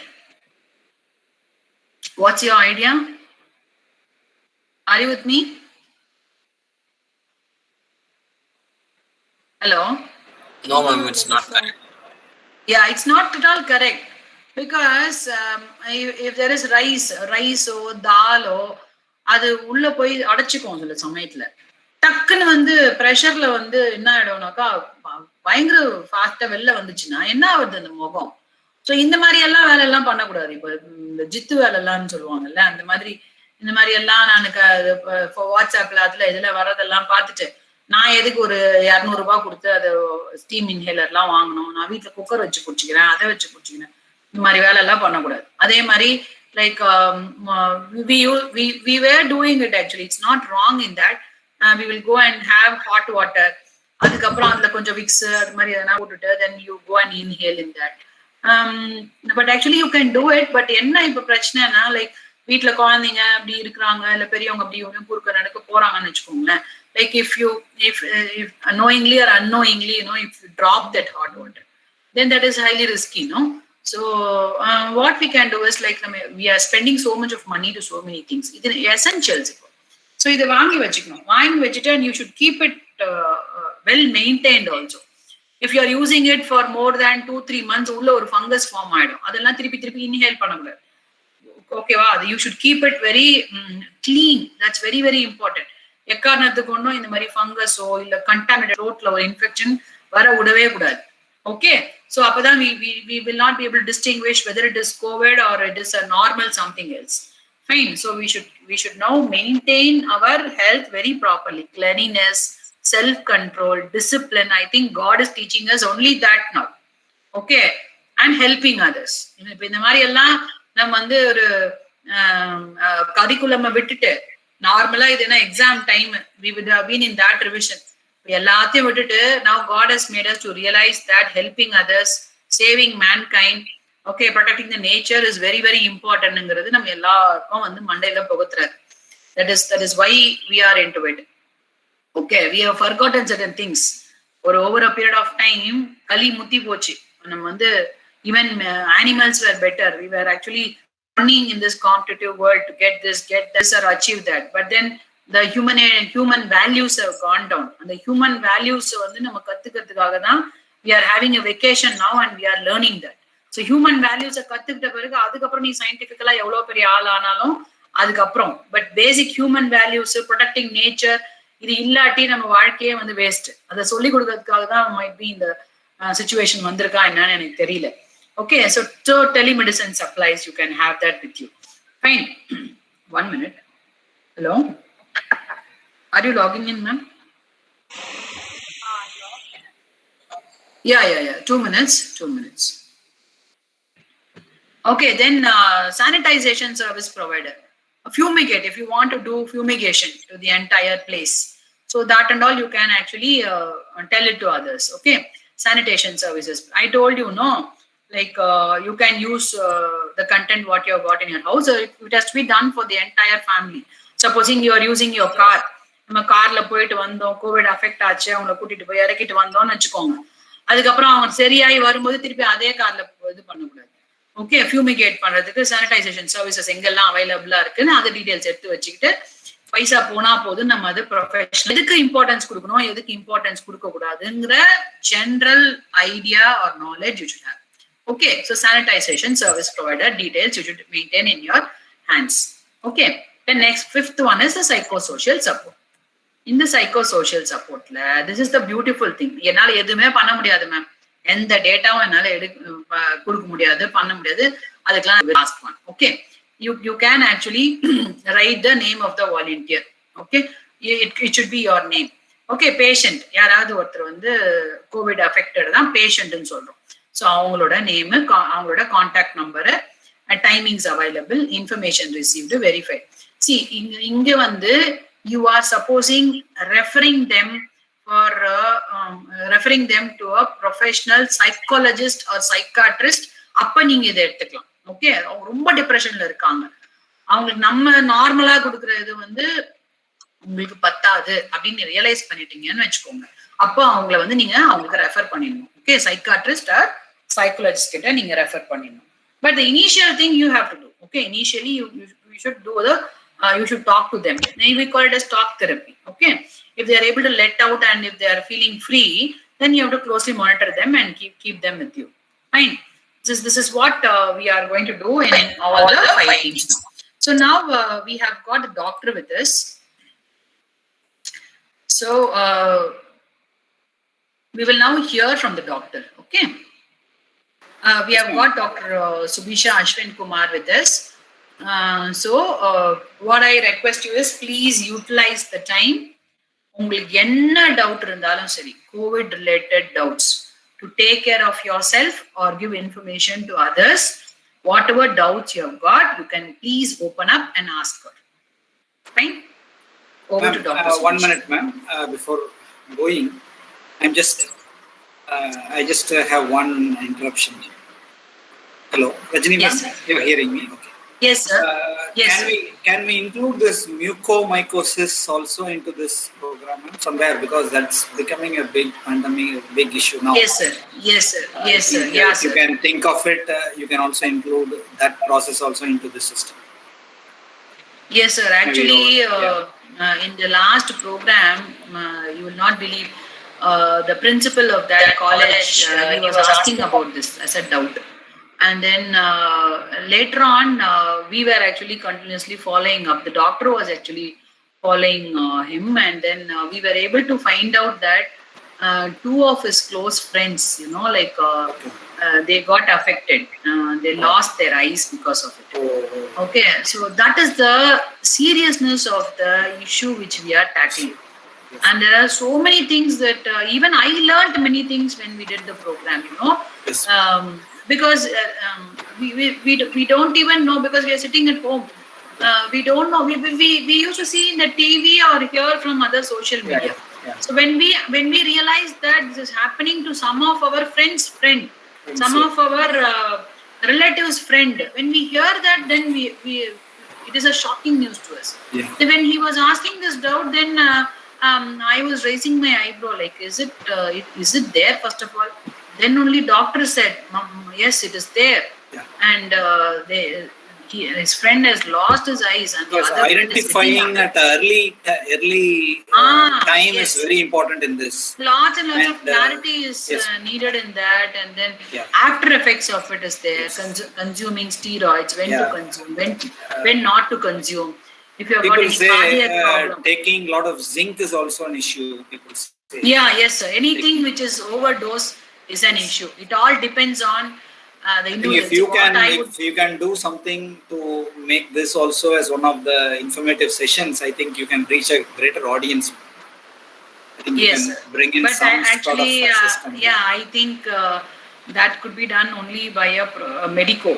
What's your idea? Are you with me? Hello? No, ma'am, it's not correct. Yeah, it's not at all correct. Because if there is rice or dal or அது உள்ள போய் அடைச்சிக்கும் சில சமயத்துல. டக்குன்னு வந்து ப்ரெஷர்ல வந்து என்ன ஆயிடும்னாக்கா பயங்கர ஃபாஸ்டா வெளில வந்துச்சுன்னா என்ன ஆகுது அந்த முகம். ஸோ இந்த மாதிரி எல்லாம் வேலை எல்லாம் பண்ணக்கூடாது. இப்போ இந்த ஜித்து வேலை எல்லாம்னு சொல்லுவாங்கல்ல, அந்த மாதிரி இந்த மாதிரி எல்லாம் நான் வாட்ஸ்அப்ல அதுல இதுல வர்றதெல்லாம் பார்த்துட்டு நான் எதுக்கு ஒரு 200 ரூபாய் கொடுத்து அது ஸ்டீம் இன்ஹேலர் எல்லாம் வாங்கணும், நான் வீட்டுல குக்கர் வச்சு குடிச்சுக்கிறேன், அதை வச்சு குடிச்சுக்கிறேன், இந்த மாதிரி வேலை எல்லாம் பண்ணக்கூடாது. அதே மாதிரி like we were doing it actually, it's not wrong in that. We will go and have hot water, அதுக்கப்புறம் அதுல கொஞ்சம் விக்ஸ் அது மாதிரி எதனா போட்டுட்டு then you go and inhale in that. But actually you can do it. But என்ன இப்ப பிரச்சனைனா லைக் வீட்டுல குழந்தைங்க அப்படி இருக்கிறாங்க, இல்ல பெரியவங்க அப்படி குறுக்க நடக்க போறாங்கன்னு வச்சுக்கோங்களேன். Like if knowingly or unknowingly, if you drop that hot water, then that is highly risky, no? So what we can do is like we are spending so much of money to so many things. It is essentials. So idu vaangi vechittu and you should keep it well maintained also. If you are using it for more than 2-3 months, ulla or fungus form aidum, adella thirupi inhale pannakuda. Okay va, you should keep it very clean. That's very very important. எக்காரணத்துக்கு ஒன்றும் இந்த மாதிரி ஃபங்கஸோ இல்ல contaminated ரோட்ல ஒரு infection வர விடவே கூடாது. Okay, so அப்பதான் we will not be able to distinguish whether it is COVID or it is a normal something else. Fine. So we should now maintain our health very properly. Cleanliness, self-control, discipline. I think God is teaching us only that now. Okay, and helping others. இப்போ இந்த மாதிரி எல்லாம் நம்ம வந்து ஒரு கரிக்குலமை விட்டுட்டு நார்மலா இது என்ன exam time, we would have been in that revision. எல்லாத்தையும் விட்டுட்டு now God has made us to realize that helping others, saving mankind, okay, protecting the nature is very very importantங்கிறது நம்ம எல்லாருக்கும் வந்து மண்டையில புகுத்துறாரு. That is why we are into it. Okay, we have forgotten certain things. Over a period of time களி முத்தி போச்சு. நம்ம வந்து even animals were better. We were actually running in this competitive world to get this or achieve that. But then the human values have gone down. And the human values வந்து நம்ம கத்துக்கிறதுக்காக தான் we are having a vacation now and we are learning that. So human values கத்துக்கிட்ட பிறகு அதுக்கப்புறம் நீ சயின்டிபிக்கலா எவ்வளவு பெரிய ஆள் ஆனாலும் அதுக்கப்புறம், but basic human values, protecting nature, இது இல்லாட்டி நம்ம வாழ்க்கையே வந்து வேஸ்ட். அதை சொல்லிக் கொடுக்கறதுக்காக தான் மைட் பி இந்த சிச்சுவேஷன் வந்திருக்கா என்னன்னு எனக்கு தெரியல. Okay, so telemedicine supplies, you can have that with you. Fine. 1 minute. Hello? Are you logging in, ma'am? Yeah. 2 minutes. Okay, then sanitization service provider. Fumigate, if you want to do fumigation to the entire place. So that and all you can actually tell it to others. Okay, sanitation services. I told you, no? Like you can use the content what you have got in your house. It has to be done for the entire family. Supposing you are using your car, நம்ம கார்ல போயிட்டு வந்தோம், Covid affect ஆச்சு, அவங்களை கூட்டிட்டு போய் இறக்கிட்டு வந்தோம்னு வச்சுக்கோங்க. அதுக்கப்புறம் அவங்க சரியாகி வரும்போது திருப்பி அதே கார்ல இது பண்ணக்கூடாது. ஓகே, ஃபியூமிகேட் பண்றதுக்கு சானிடைசேஷன் சர்வீசஸ் எங்கெல்லாம் அவைலபிளா இருக்குன்னு அது டீடைல்ஸ் எடுத்து வச்சுக்கிட்டு பைசா போனா போதும் நம்ம அது ப்ரொஃபஷனல் எதுக்கு இம்பார்ட்டன்ஸ் கொடுக்கணும், எதுக்கு இம்பார்ட்டன்ஸ் கொடுக்க கூடாதுங்கிற general idea or knowledge you should have. Okay, so sanitization service provider details you should maintain in your hands. Okay, the next fifth one is the psychosocial support. In the psychosocial support, this is the beautiful thing. என்னால எதுவுமே பண்ண முடியாது ma'am, எந்த டேட்டாவும் என்னால கொடுக்க முடியாது, பண்ண முடியாது, அதுக்கெல்லாம் last one. Okay, you can actually write the name of the volunteer. Okay, it should be your name. Okay, patient யாராவது ஒருத்தர் வந்து கோவிட் அஃபெக்டட் தான் பேஷண்ட்னு சொல்றோம். ஸோ அவங்களோட நேமு, அவங்களோட contact number, timings available, information received, verified. See இங்க வந்து you are supposing referring them to a professional psychologist or psychiatrist. அப்ப நீங்க இதை எடுத்துக்கலாம். ஓகே, அவங்க ரொம்ப டிப்ரெஷன்ல இருக்காங்க, அவங்களுக்கு நம்ம நார்மலா கொடுக்குற இது வந்து உங்களுக்கு பத்தாது அப்படின்னு ரியலைஸ் பண்ணிட்டீங்கன்னு வச்சுக்கோங்க. அப்போ அவங்கள வந்து நீங்க அவங்களுக்கு ரெஃபர் பண்ணிடணும். ஓகே, சைக்காட்ரிஸ்ட் ஆர் சைக்காலஜிஸ்ட் கிட்ட நீங்க ரெஃபர் பண்ணிடணும். But the initial thing you have to do. Okay, initially you should do the you should talk to them. We call it as talk therapy. Okay, if they are able to let out and if they are feeling free, then you have to closely monitor them and keep them with you. Fine. This is what we are going to do in all the 5 teams now. So now we have got a doctor with us. So we will now hear from the doctor. Okay, we have got Dr. Subisha Ashwin Kumar with us. So what I request you is please utilize the time. உங்களுக்கு என்ன doubt இருந்தாலும் சரி, Covid related doubts, to take care of yourself or give information to others, whatever doubts you have got, you can please open up and ask her. Fine. Over to Dr. 1 minute, ma'am. Before going, I just have one interruption. Hello, Rajini, yes, ma'am. You're hearing me? Okay. Yes, sir. Yes. Can we include this mucormycosis also into this program, ma'am, somewhere, because that's becoming a big pandemic, a big issue now. Yes, sir. Yes, sir. Yes, sir. Yeah, if you can think of it, you can also include that process also into the system. Yes, sir. Actually, in the last program, you will not believe, the principal of that college, he was asking about this as a doubt. And then later on, we were actually continuously following up. The doctor was actually following him, and then we were able to find out that 2 of his close friends, they got affected. They lost their eyes because of it. Okay, so that is the seriousness of the issue which we are tackling. And there are so many things that even I learned many things when we did the program, Yes. Because we don't even know, because we are sitting at home. We don't know. We used to see in the TV or hear from other social media. Yeah. So when we realize that this is happening to some of our friends' friend, some of our relatives' friend, when we hear that, then it is a shocking news to us. Yeah. So when he was asking this doubt, then I was raising my eyebrow, like, is it there first of all? Then only doctor said, yes, it is there. Yeah. And his friend has lost his eyes. And Yes, identifying at early time is very important in this. Lots and lots of clarity is needed in that. And then after effects of it is there. Yes. Consuming steroids, when to consume, when not to consume. If you have got any cardiac problem. Taking a lot of zinc is also an issue, people say. Yeah, yes, sir. Anything which is overdose is an issue. It all depends on the individual. If you can do something to make this also as one of the informative sessions, I think you can reach a greater audience. I think you can bring in some sort of system. I think that could be done only by a medico.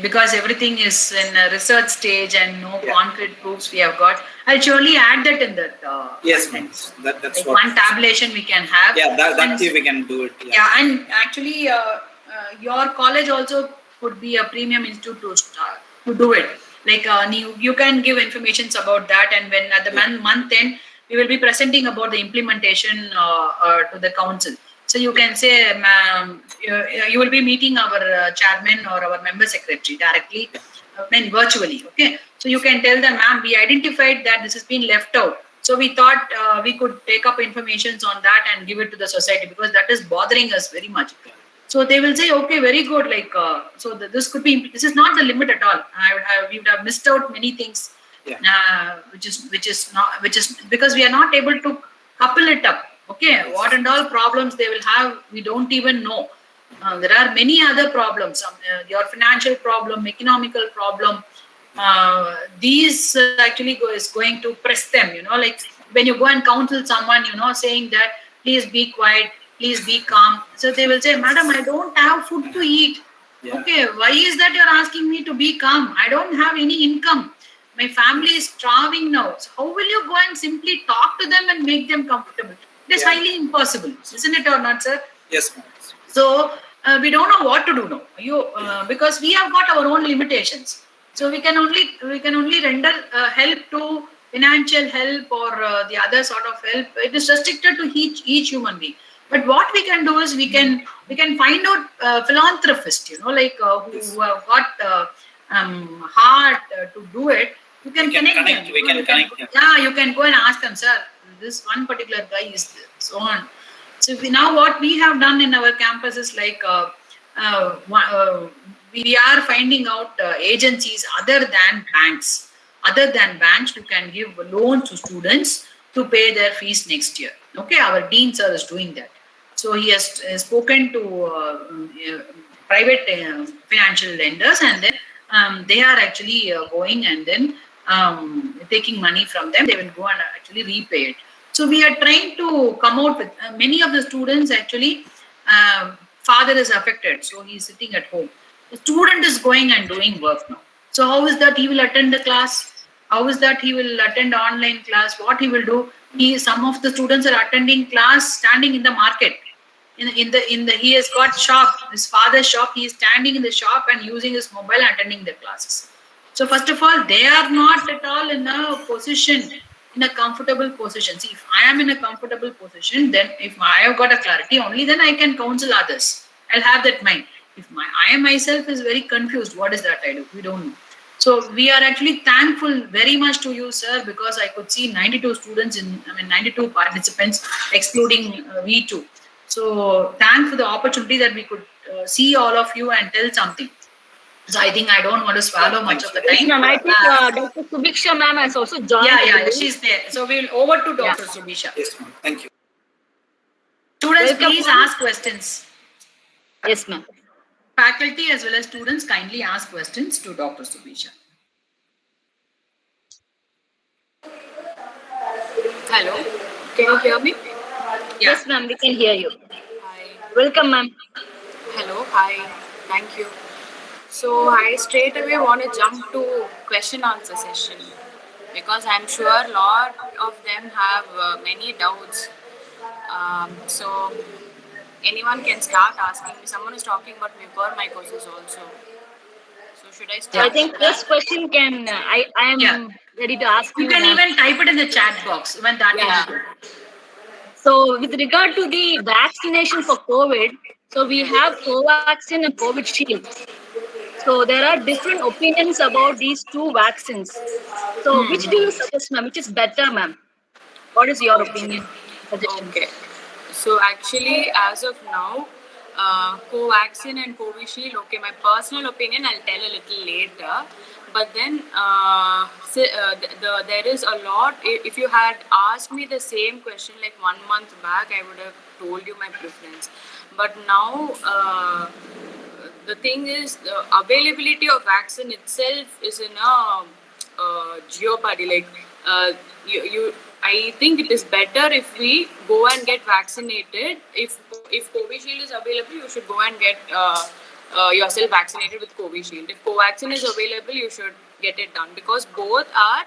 Because everything is in a research stage and no concrete proofs we have got. I'll surely add that in that. Yes, ma'am. That's like one tablation we can have. Yeah, that we can do it. Yeah, and actually, your college also could be a premium institute to do it. Like you can give informations about that, and when at the month end, we will be presenting about the implementation to the council. So you can say, ma'am, you will be meeting our chairman or our member secretary directly, virtually. Okay. So you can tell them, ma'am, we identified that this has been left out. So we thought we could take up informations on that and give it to the society, because that is bothering us very much. So they will say, okay, very good. Like, this could be, this is not the limit at all. We would have missed out many things, which is because we are not able to couple it up. Okay, what and all problems they will have, we don't even know. There are many other problems. Your financial problem, economical problem. These actually is going to press them. Like when you go and counsel someone, saying that please be quiet, please be calm. So they will say, madam, I don't have food to eat. Okay, why is that you're asking me to be calm? I don't have any income. My family is starving now. So how will you go and simply talk to them and make them comfortable? It is highly impossible, isn't it or not, sir? Yes, ma'am. So we don't know what to do now. Because we have got our own limitations. So we can only render help to financial help or the other sort of help. It is restricted to each human being. But what we can do is we can find out philanthropists, like who have got heart to do it. You can connect them. We can connect them. Yeah, you can go and ask them, sir, this one particular guy is so on. So now what we have done in our campus is like we are finding out agencies other than banks who can give loans to students to pay their fees next year. Okay, our dean sir is doing that. So he has spoken to private financial lenders, and then they are actually going and then taking money from them. They will go and actually repay it. So we are trying to come out with many of the students actually, father is affected, so he is sitting at home. The student is going and doing work now. So how is that he will attend the class? How is that he will attend online class? What he will do? Some of the students are attending class standing in the market. He has got shop, his father's shop. He is standing in the shop and using his mobile and attending the classes. So first of all, they are not at all in a position, in a comfortable position. See, if I am in a comfortable position, then if I have got a clarity, only then I can counsel others. I'll have that mind. If I myself is very confused, what is that I do? We don't know. So we are actually thankful very much to you, sir, because I could see 92 students 92 participants, excluding V2. So thanks for the opportunity that we could see all of you and tell something. So I think I don't want to swallow much of the time. Ma'am, I think Dr. Subhiksha ma'am has also joined. Yeah, she's there. So we'll over to Dr. Subhiksha. Yes, ma'am. Thank you. Students, please ask questions. Yes, ma'am. Faculty as well as students, kindly ask questions to Dr. Subhiksha. Hello, can you hear me? Yeah. Yes, ma'am, we can hear you. Hi. Welcome, ma'am. Hello, hi. Thank you. So I straight away want to jump to question answer session because I'm sure a lot of them have many doubts. So anyone can start asking me. Someone is talking about mucormycosis also. So should I start? I think this question can I am ready to ask you. You can even type it in the chat box. Even that will be good. So with regard to the vaccination for COVID, so we have Covaxin and Covishield. So there are different opinions about these two vaccines. So which do you suggest, ma'am? Which is better, ma'am? What is your opinion? Suggestion? Okay. So actually, as of now, Covaxin and Covishield, okay, my personal opinion, I'll tell a little later. But then there is a lot. If you had asked me the same question like 1 month back, I would have told you my preference. But now, the thing is, the availability of vaccine itself is in a jeopardy. Like, I think it is better if we go and get vaccinated. If Covishield is available, you should go and get yourself vaccinated with Covishield. If Covaxin is available, you should get it done because both are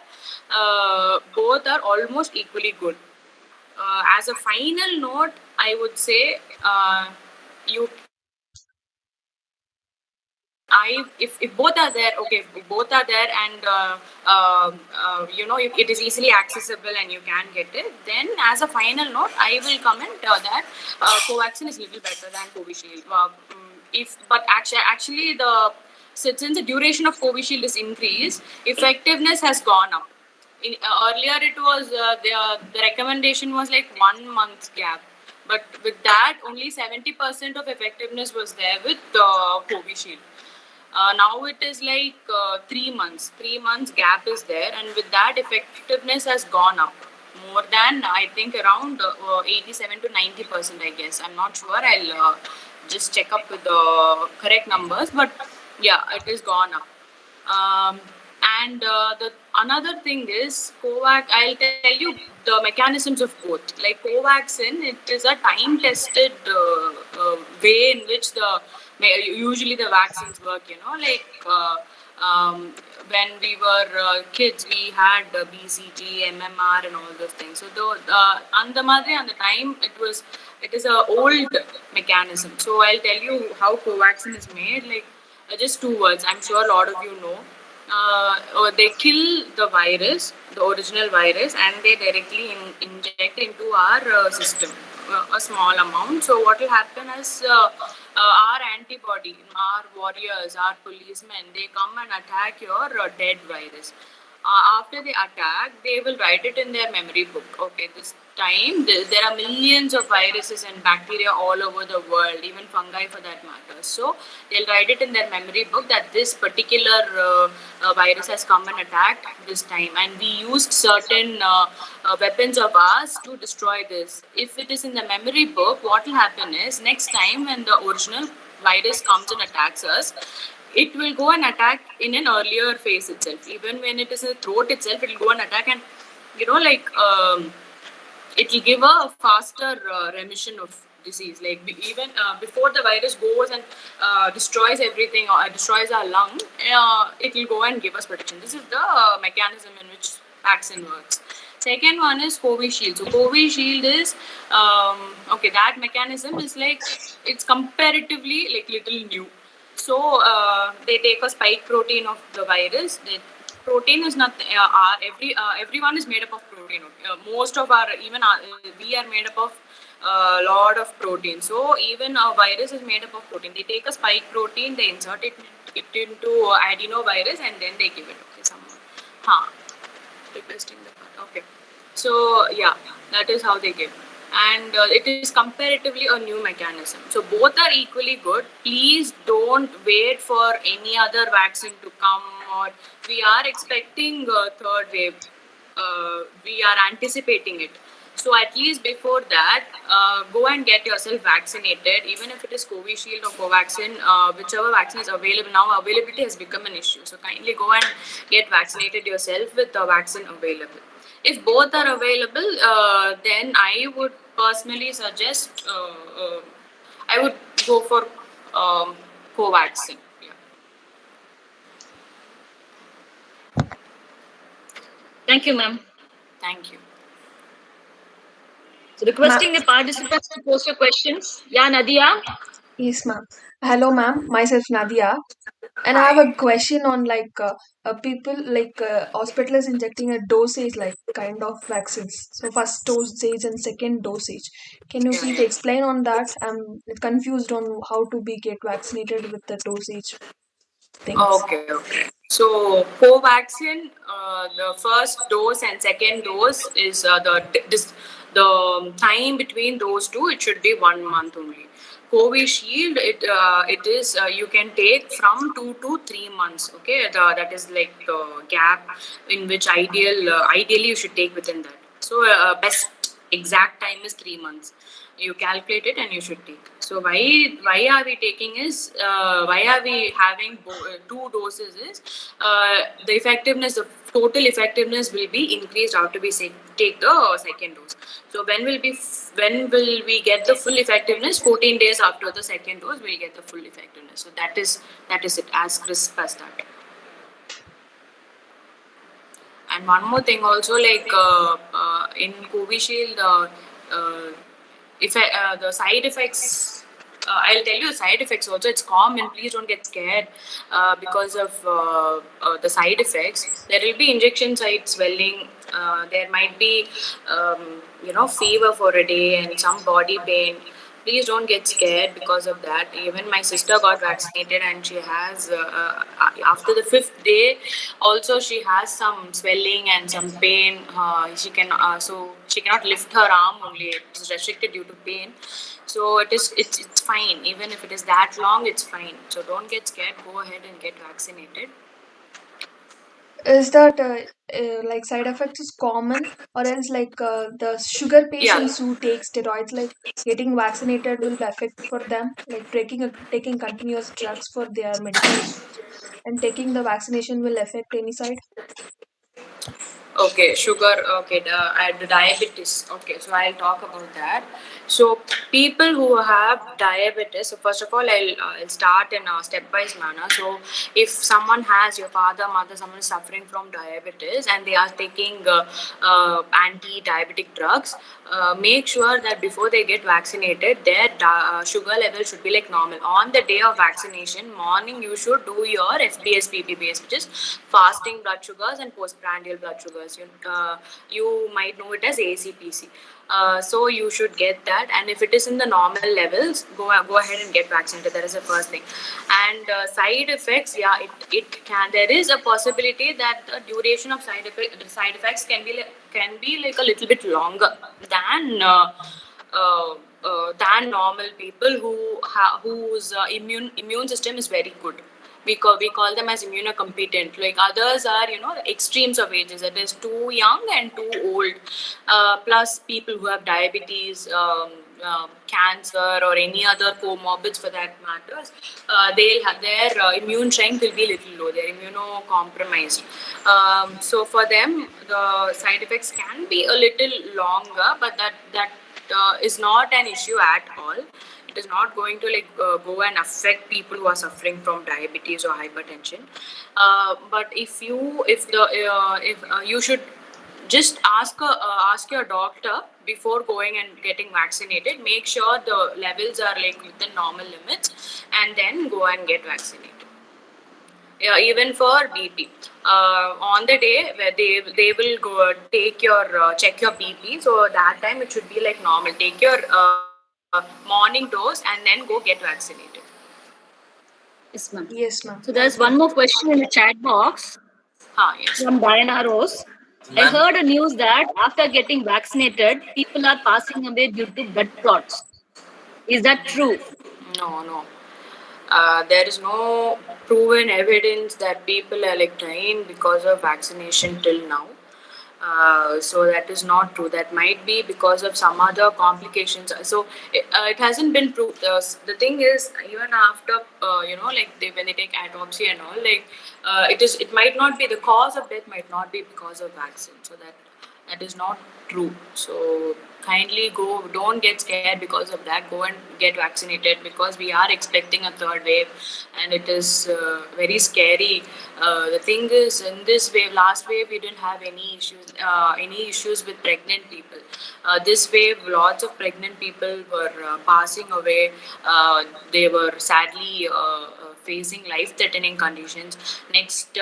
almost equally good. As a final note, I would say you if both are there, okay, if both are there, and if it is easily accessible and you can get it, then as a final note, I will comment that Covaxin is little better than Covishield. But actually since the duration of Covishield is increased, effectiveness has gone up. Earlier it was the recommendation was like 1 month gap, but with that only 70% of effectiveness was there with Covishield. Now it is like 3 months. 3 months gap is there, and with that effectiveness has gone up more than, I think, around 87 to 90%. I guess, I'm not sure. I'll just check up with the correct numbers, but yeah, it is gone up. And the another thing is I'll tell you the mechanisms of both. Like Covaxin, it is a time-tested way in which usually the vaccines work. When we were kids, we had BCG, MMR, and all those things. So on the time, it is a old mechanism. So I'll tell you how Covaxin is made. Like just 2 words. I'm sure a lot of you know. They kill the virus, the original virus, and they directly inject into our system a small amount. So what will happen is our antibody, our warriors, our policemen, they come and attack your dead virus. After they attack, they will write it in their memory book. Okay, this time there are millions of viruses and bacteria all over the world, even fungi for that matter. So they'll write it in their memory book that this particular virus has come and attacked this time, and we used certain weapons of ours to destroy this. If it is in the memory book, what will happen is next time when the original virus comes and attacks us, it will go and attack in an earlier phase itself. Even when it is in the throat itself, it will go and attack, and it will give a faster remission of disease. Like even before the virus goes and destroys everything or destroys our lung, it will go and give us protection. This is the mechanism in which vaccine works. Second one is Covishield. So Covishield is that mechanism is like it's comparatively like little new. So they take a spike protein of the virus. Protein is not everyone is made up of protein. Most of we are made up of a lot of protein. So even a virus is made up of protein. They take a spike protein, they insert it into adenovirus, and then they give it. Okay, someone. Requesting the part. Okay. So yeah, that is how they give. And it is comparatively a new mechanism. So both are equally good. Please don't wait for any other vaccine to come, or we are expecting a third wave. We are anticipating it. So at least before that, go and get yourself vaccinated, even if it is Covishield or Covaxin, whichever vaccine is available. Now availability has become an issue. So kindly go and get vaccinated yourself with the vaccine available. If both are available, then I would personally suggest, I would go for Covaxin. Yeah. Thank you, ma'am. Thank you. So requesting the participants to post your questions. Yeah, Nadia. Yes, ma'am. Hello, ma'am. Myself, Nadia. And I have a question on people hospital is injecting a dosage like kind of vaccines. So first dosage and second dosage. Can you please explain on that? I'm confused on how to get vaccinated with the dosage things. Okay. So Covaxin, the first dose and second dose is the time between those two. It should be 1 month only. Covishield, it is you can take from 2 to 3 months. Okay, that is like the gap in which ideally you should take within that. So best exact time is 3 months. You calculate it and you should take. So why are we taking is why are we having 2 doses is the effectiveness, the total effectiveness will be increased after we take the second dose. So when will we get the full effectiveness? 14 days after the second dose we'll get the full effectiveness. So that is it, as crisp as that. And one more thing also, like in Covishield, the side effects I'll tell you side effects also. It's common. Please don't get scared because of the side effects. There will be injection site swelling. There might be, fever for a day and some body pain. Please don't get scared because of that. Even my sister got vaccinated and she has, after the 5th day, also she has some swelling and some pain. So she cannot lift her arm only. It is restricted due to pain. So it's fine. Even if it is that long, it's fine. So don't get scared. Go ahead and get vaccinated. Is that like side effects is common, or else like the sugar patients who take steroids, like getting vaccinated will affect for them, like taking continuous drugs for their medication, and taking the vaccination will affect any side? Okay, sugar. Okay, the diabetes. Okay, so I'll talk about that. So people who have diabetes. So first of all, I'll start in a stepwise manner. So if someone has, your father, mother, someone is suffering from diabetes and they are taking anti-diabetic drugs, make sure that before they get vaccinated, their sugar level should be like normal. On the day of vaccination, morning you should do your FBS, PPBS, which is fasting blood sugars and postprandial blood sugars. You might know it as ACPC. So you should get that, and if it is in the normal levels, go ahead and get vaccinated. That is the first thing. And side effects, yeah, it can. There is a possibility that the duration of side effects can be like a little bit longer than normal people whose immune system is very good. We call them as immunocompetent. Like others are, extremes of ages. That is too young and too old. Plus people who have diabetes, cancer, or any other comorbids for that matters. They'll have their immune strength will be little low. They're immunocompromised. So for them, the side effects can be a little longer, but that is not an issue at all. It is not going to go and affect people who are suffering from diabetes or hypertension. But if you should just ask your doctor before going and getting vaccinated. Make sure the levels are like within normal limits, and then go and get vaccinated. Yeah, even for BP, on the day where they will go take your check your BP. So that time it should be like normal. Take your morning dose and then go get vaccinated. Yes, ma'am. Yes, ma'am. So there's one more question in the chat box Yes. from Diana Rose. I Ma'am? heard a news that after getting vaccinated, people are passing away due to blood clots. Is that true? No. There is no proven evidence that people are like dying because of vaccination till now. So that is not true. That might be because of some other complications. So it hasn't been proved. The thing is, even after when they take autopsy and all, it might not be the cause of death. Might not be because of vaccine. So that is not true. So kindly don't get scared because of that. Go and get vaccinated, because we are expecting a third wave and it is very scary. The thing is, in this wave, last wave, we didn't have any issues with pregnant people. This wave, lots of pregnant people were passing away. They were sadly facing life-threatening conditions. Next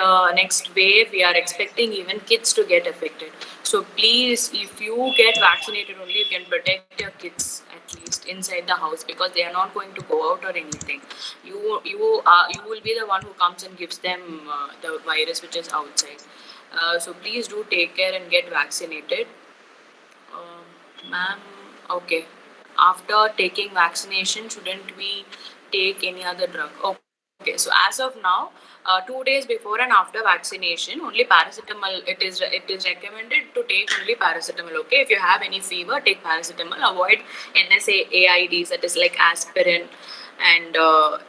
wave, we are expecting even kids to get affected. So please, if you get vaccinated only, you can protect your kids at least inside the house, because they are not going to go out or anything. You will be the one who comes and gives them the virus which is outside. So please do take care and get vaccinated. Ma'am, okay. After taking vaccination, shouldn't we take any other drug? Okay, so as of now, 2 days before and after vaccination, only paracetamol. It is recommended to take only paracetamol. Okay, if you have any fever, take paracetamol. Avoid NSAIDs, that is like aspirin. And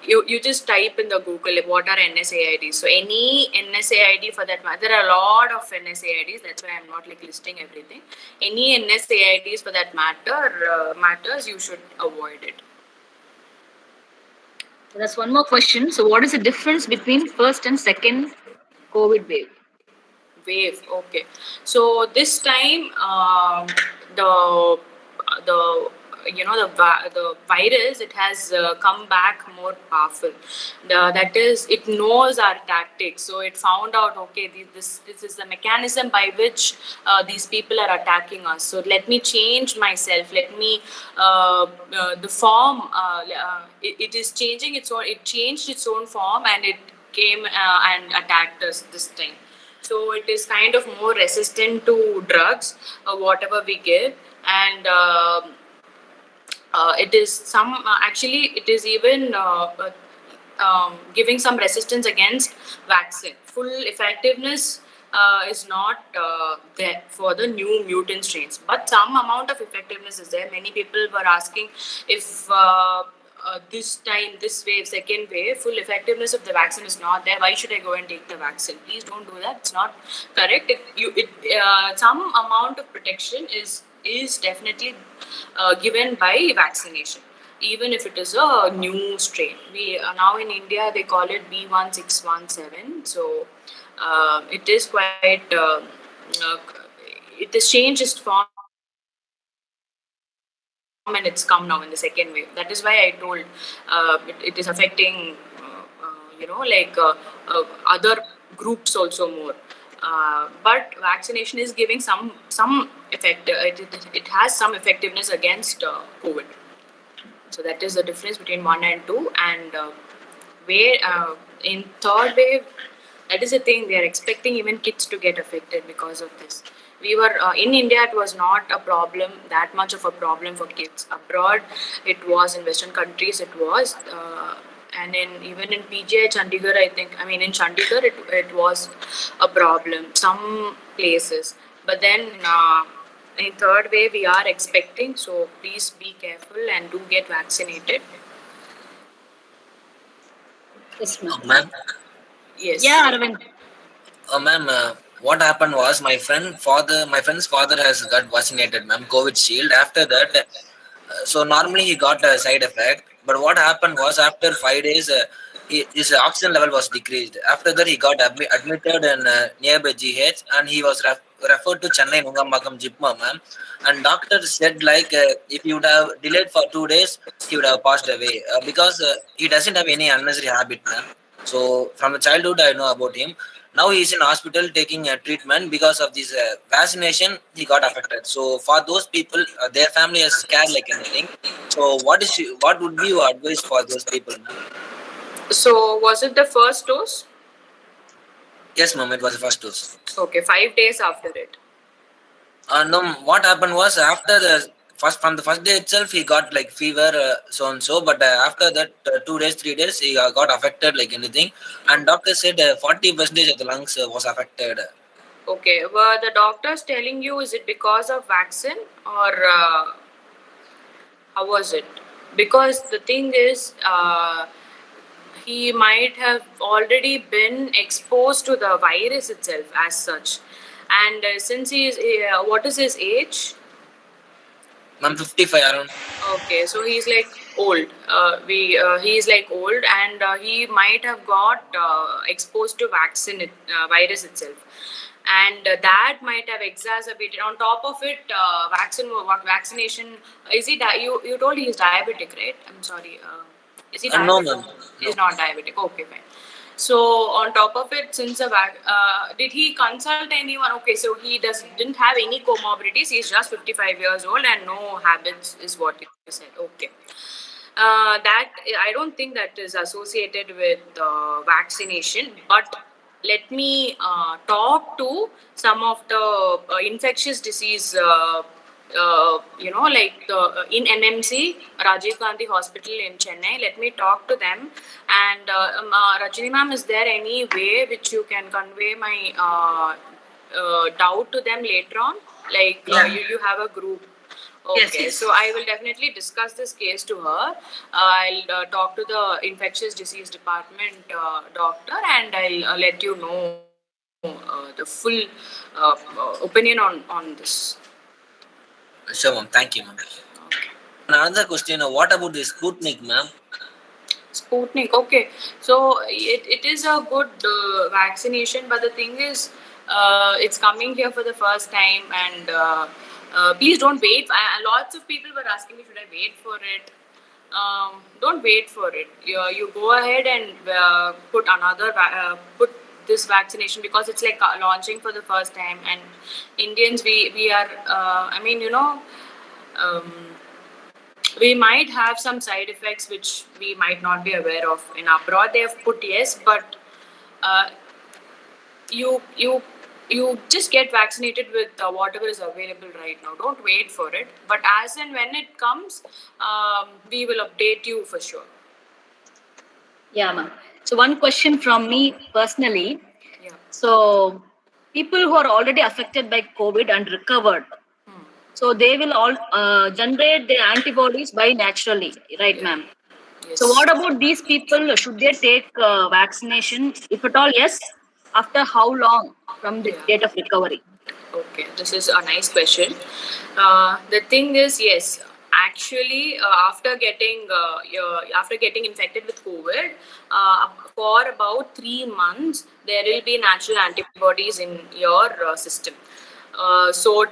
you just type in the Google what are NSAIDs. So any NSAID for that matter, there are a lot of NSAIDs. That's why I'm not listing everything. Any NSAIDs for that matters, you should avoid it. That's one more question. So what is the difference between first and second COVID wave? Okay. So this time, the the virus, it has come back more powerful. That is, it knows our tactics. So it found out, okay, this is the mechanism by which these people are attacking us. So let me change myself. Let me the form. It is changing its own. It changed its own form, and it came and attacked us this time. So it is kind of more resistant to drugs, whatever we give, and it is actually it is even giving some resistance against vaccine. Full effectiveness is not there for the new mutant strains, but some amount of effectiveness is there. Many people were asking if this time, this wave, second wave, full effectiveness of the vaccine is not there. Why should I go and take the vaccine? Please don't do that. It's not correct. Some amount of protection is definitely given by vaccination, even if it is a new strain. We now in India they call it B1617. So it is quite it has changed its form, and it's come now in the second wave. That is why I told it is affecting other groups also more. But vaccination is giving some effect. It has some effectiveness against COVID. So that is the difference between 1 and 2. And where in third wave, that is the thing, they are expecting even kids to get affected because of this. We were in India, it was not a problem, that much of a problem for kids. Abroad, it was. In Western countries, it was. And even in PGI Chandigarh, in Chandigarh, it was a problem, some places. But then in third wave, we are expecting. So please be careful and do get vaccinated. Yes, ma'am. Ma'am? Yes. Yeah, Arvind. Ma'am, what happened was my friend's father has got vaccinated, ma'am, COVID shield. After that, so normally he got a side effect. But what happened was after 5 days, his oxygen level was decreased. After that, he got admitted in nearby GH, and he was referred to Chennai Nungambakkam Jipma, ma'am. And doctor said if he would have delayed for 2 days, he would have passed away because he doesn't have any unnecessary habit, ma'am. So from the childhood, I know about him. Now he is in hospital taking treatment because of this vaccination. He got affected. So for those people, their family is scared like anything. So what would be your advice for those people, ma'am? So was it the first dose? Yes, ma'am. It was the first dose. Okay, 5 days after it. No, what happened was from the first day itself, he got fever, so and so. But after that, 2 days, 3 days, he got affected like anything. And doctor said 40% of the lungs was affected. Okay, were the doctors telling you, is it because of vaccine or how was it? Because the thing is, he might have already been exposed to the virus itself as such. And since he is, what is his age? Ma'am, 55 around. Okay, so he's old. He's old, and he might have got exposed to virus itself, and that might have exacerbated. On top of it, vaccination. Is he? You told he's diabetic, right? I'm sorry. Is he diabetic? No, ma'am. He's not diabetic. Okay, fine. So on top of it, since did he consult anyone? Okay, so he didn't have any comorbidities. He's just 55 years old and no habits, is what you said. Okay, that I don't think that is associated with vaccination. But let me talk to some of the infectious disease. In NMC, Rajiv Gandhi Hospital in Chennai. Let me talk to them. And Rajini ma'am, is there any way which you can convey my doubt to them later on? You have a group. Okay, yes. So I will definitely discuss this case to her. I'll talk to the infectious disease department doctor, and I'll let you know the full opinion on this. Sure, ma'am. Thank you, ma'am. Okay. Another question, what about the Sputnik, ma'am? Sputnik, okay. So it is a good vaccination, but the thing is, it's coming here for the first time, and Please don't wait. Lots of people were asking me, should I wait for it? Don't wait for it. You go ahead and put this vaccination, because it's like launching for the first time, and Indians, we are we might have some side effects which we might not be aware of. In abroad they have put yes, but you just get vaccinated with whatever is available right now. Don't wait for it, but as and when it comes, we will update you for sure. Yeah, ma'am. So one question from me personally. Yeah. So people who are already affected by COVID and recovered, so they will all generate their antibodies by naturally, right, Yeah. ma'am? Yes. So what about these people? Should they take vaccination? If at all, yes. After how long from the date of recovery? Okay, this is a nice question. The thing is, yes, actually, after getting infected with COVID, for about 3 months, there will be natural antibodies in your system. So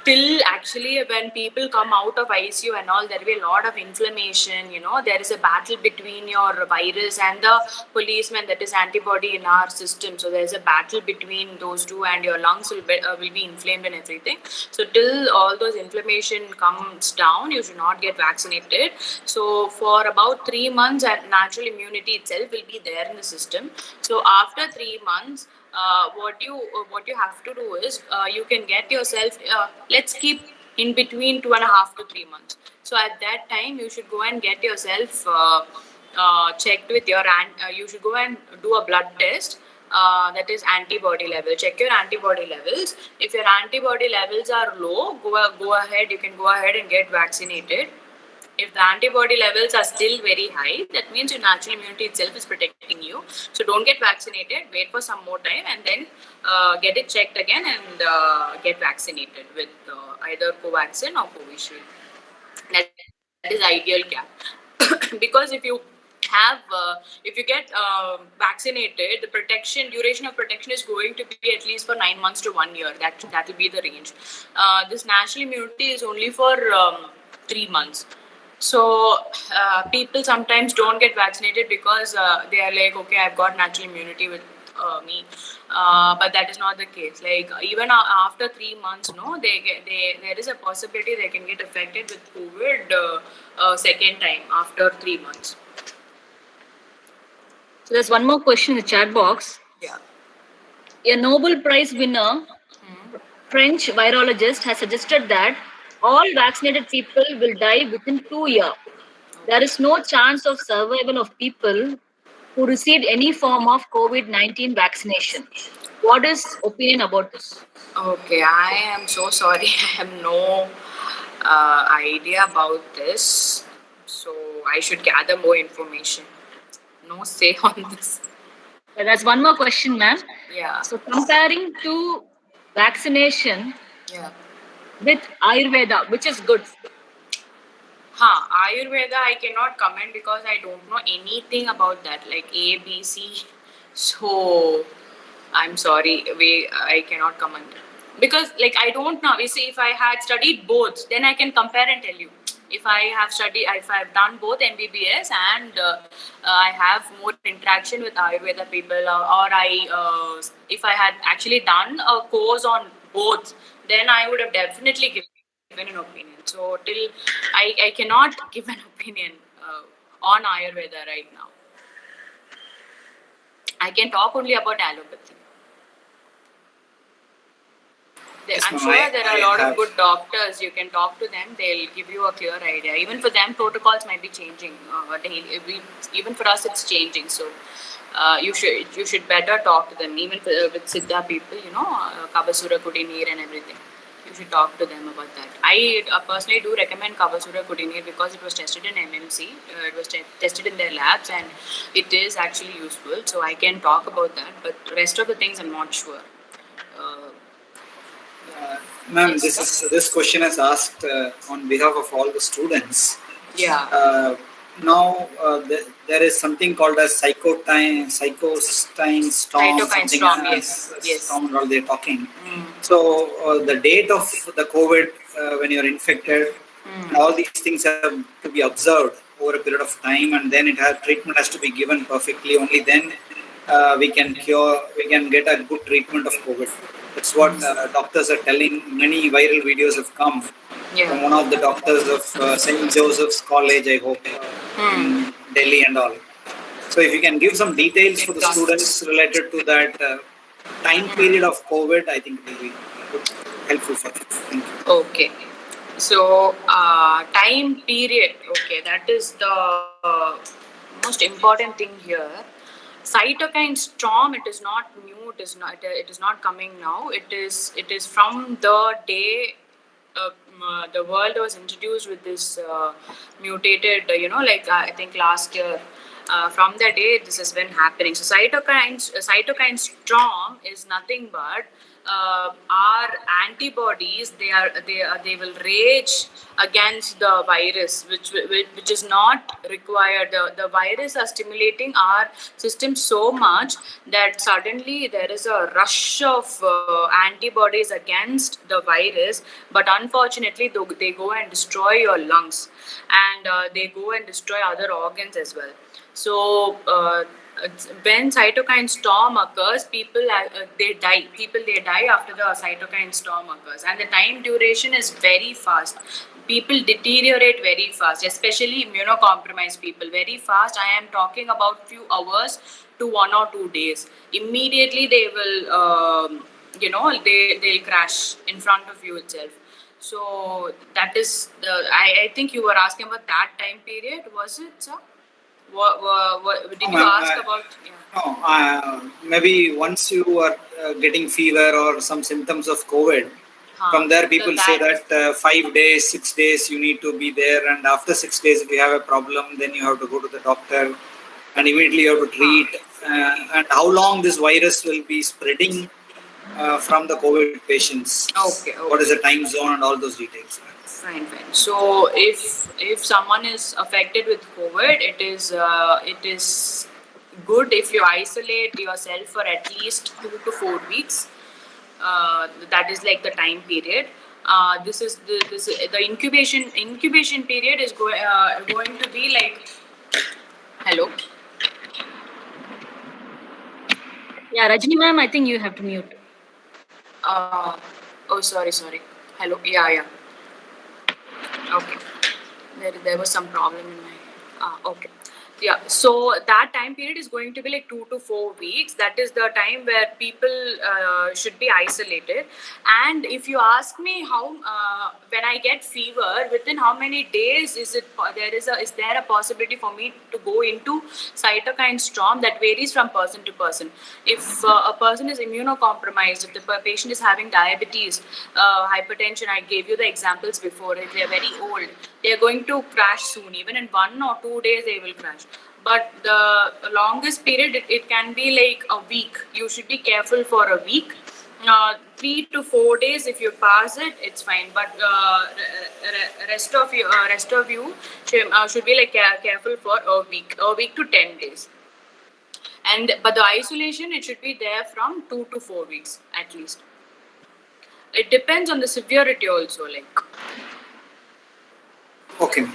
till actually when people come out of ICU and all, there will be a lot of inflammation. There is a battle between your virus and the policeman, that is antibody in our system. So there is a battle between those two, and your lungs will be inflamed and everything. So till all those inflammation comes down, you should not get vaccinated. So for about 3 months, natural immunity itself will be there in the system. So after 3 months, what you have to do is you can get yourself, let's keep in between 2.5 to 3 months. So at that time, you should go and get yourself checked with your you should go and do a blood test, that is antibody level. Check your antibody levels. If your antibody levels are low, you can go ahead and get vaccinated. If the antibody levels are still very high, that means your natural immunity itself is protecting you. So don't get vaccinated, wait for some more time, and then get it checked again and get vaccinated with either Covaxin or Covishield. That is ideal cap. Because if you get vaccinated, the duration of protection is going to be at least for 9 months to 1 year. That will be the range. This natural immunity is only for 3 months. So people sometimes don't get vaccinated because they are like, okay, I've got natural immunity with me, but that is not the case. Like even after 3 months, there is a possibility they can get affected with COVID second time after 3 months. So there's one more question in the chat box. Yeah. A Nobel Prize winner, French virologist, has suggested that all vaccinated people will die within 2 years. There is no chance of survival of people who received any form of COVID-19 vaccination. What is opinion about this? Okay, I am so sorry. I have no idea about this. So I should gather more information. No say on this. There's one more question, ma'am. Yeah. So comparing to vaccination with Ayurveda, which is good? Ayurveda, I cannot comment because I don't know anything about that, like A, B, C. So I'm sorry, I cannot comment because I don't know. You see, if I had studied both, then I can compare and tell you. If I've done both MBBS and I have more interaction with Ayurveda people, or if I had actually done a course on both, then I would have definitely given an opinion. So till I cannot give an opinion on Ayurveda right now. I can talk only about allopathy. I'm sure there are a lot of good doctors. You can talk to them. They'll give you a clear idea. Even for them, protocols might be changing. Even for us, it's changing. So you should better talk to them. Even with Siddha people, Kavasura Kutinir and everything. You should talk to them about that. I personally do recommend Kavasura Kutinir because it was tested in MMC. It was tested in their labs and it is actually useful. So I can talk about that. But the rest of the things, I'm not sure. Ma'am, this question is asked on behalf of all the students. Yeah. now there is something called as cytokine storm, Cytokine something storm, as yes. storm and all they're talking. So the date of the COVID, when you're infected, and all these things have to be observed over a period of time, and then treatment has to be given perfectly. Only then we can get a good treatment of COVID. That's what doctors are telling. Many viral videos have come from one of the doctors of St. Joseph's College, I hope, in Delhi and all. So if you can give some details for the students related to that time period of COVID, I think it will be helpful for them. Thank you. Okay. So, time period. Okay, that is the most important thing here. Cytokine storm. It is not new. It is not coming now. It is from the day the world was introduced with this mutated. I think last year. From the day this has been happening. So cytokine storm is nothing but our antibodies. They will rage against the virus, which is not required. The virus are stimulating our system so much that suddenly there is a rush of antibodies against the virus. But unfortunately, they go and destroy your lungs, and they go and destroy other organs as well. So when cytokine storm occurs, people die. They die after the cytokine storm occurs, and the time duration is very fast. People deteriorate very fast, especially immunocompromised people. Very fast. I am talking about few hours to 1 or 2 days. Immediately they will, they'll crash in front of you itself. So that is I think you were asking about that time period, was it, sir? What did you ask about? Yeah. No, maybe once you are getting fever or some symptoms of COVID, from there people say that 5 days, 6 days you need to be there, and after 6 days if you have a problem, then you have to go to the doctor and immediately you have to treat. And how long this virus will be spreading from the COVID patients? Okay. What is the time zone and all those details? Fine. So if someone is affected with COVID, it is good if you isolate yourself for at least 2 to 4 weeks. That is like the time period. The incubation period is going to be like. Hello. Yeah, Rajni ma'am, I think you have to mute. Sorry. Hello. Yeah. Okay. There was some problem in my. Okay. Yeah. So that time period is going to be like 2 to 4 weeks. That is the time where people should be isolated. And if you ask me how, when I get fever, within how many days is there a possibility for me to go into cytokine storm? That varies from person to person. If a person is immunocompromised, if the patient is having diabetes, hypertension, I gave you the examples before. If they are very old, they are going to crash soon. Even in 1 or 2 days, they will crash. But the longest period, it can be like a week. You should be careful for a week. 3 to 4 days, if you pass it, it's fine. But rest of you should be like careful for a week to 10 days. But the isolation, it should be there from 2 to 4 weeks at least. It depends on the severity also, like. Okay,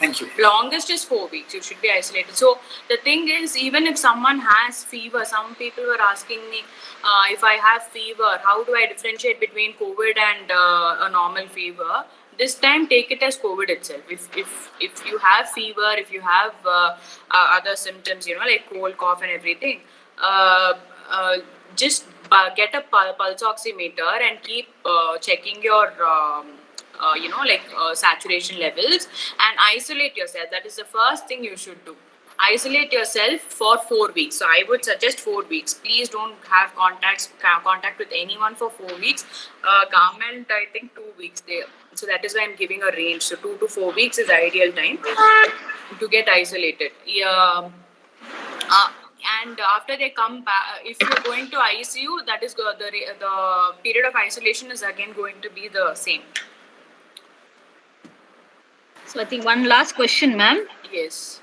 thank you. Longest is 4 weeks. You should be isolated. So the thing is, even if someone has fever, some people were asking me, if I have fever, how do I differentiate between COVID and a normal fever? This time, take it as COVID itself. If you have fever, if you have other symptoms, like cold, cough, and everything, just get a pulse oximeter and keep checking your. Saturation levels, and isolate yourself. That is the first thing you should do. Isolate yourself for 4 weeks. So I would suggest 4 weeks. Please don't have contact with anyone for 4 weeks. Government, I think 2 weeks there. So that is why I'm giving a range. So 2 to 4 weeks is the ideal time to get isolated. And after they come back, if you're going to ICU, that is the period of isolation is again going to be the same. So I think one last question, ma'am. Yes.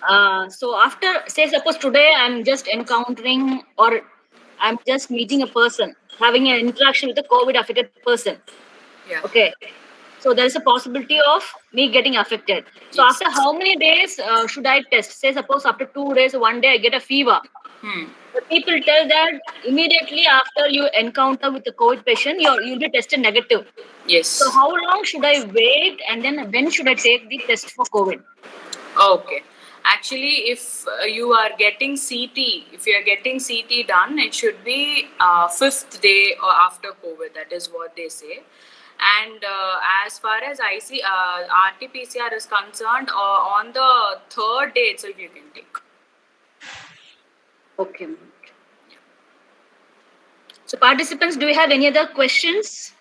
So after, say, suppose today I'm just encountering or I'm just meeting a person, having an interaction with a COVID-affected person. Yeah. Okay. So there is a possibility of me getting affected. So Yes. after how many days should I test? Say, suppose after 2 days, one day I get a fever. The people tell that immediately after you encounter with the COVID patient, you'll be tested negative. Yes. So how long should I wait, and then when should I take the test for COVID? Okay. Actually, if you are getting CT, if you are getting CT done, it should be 5th day or after COVID. That is what they say. And as far as RT-PCR is concerned, on the 3rd day itself you can take. Okay. So participants, do you have any other questions?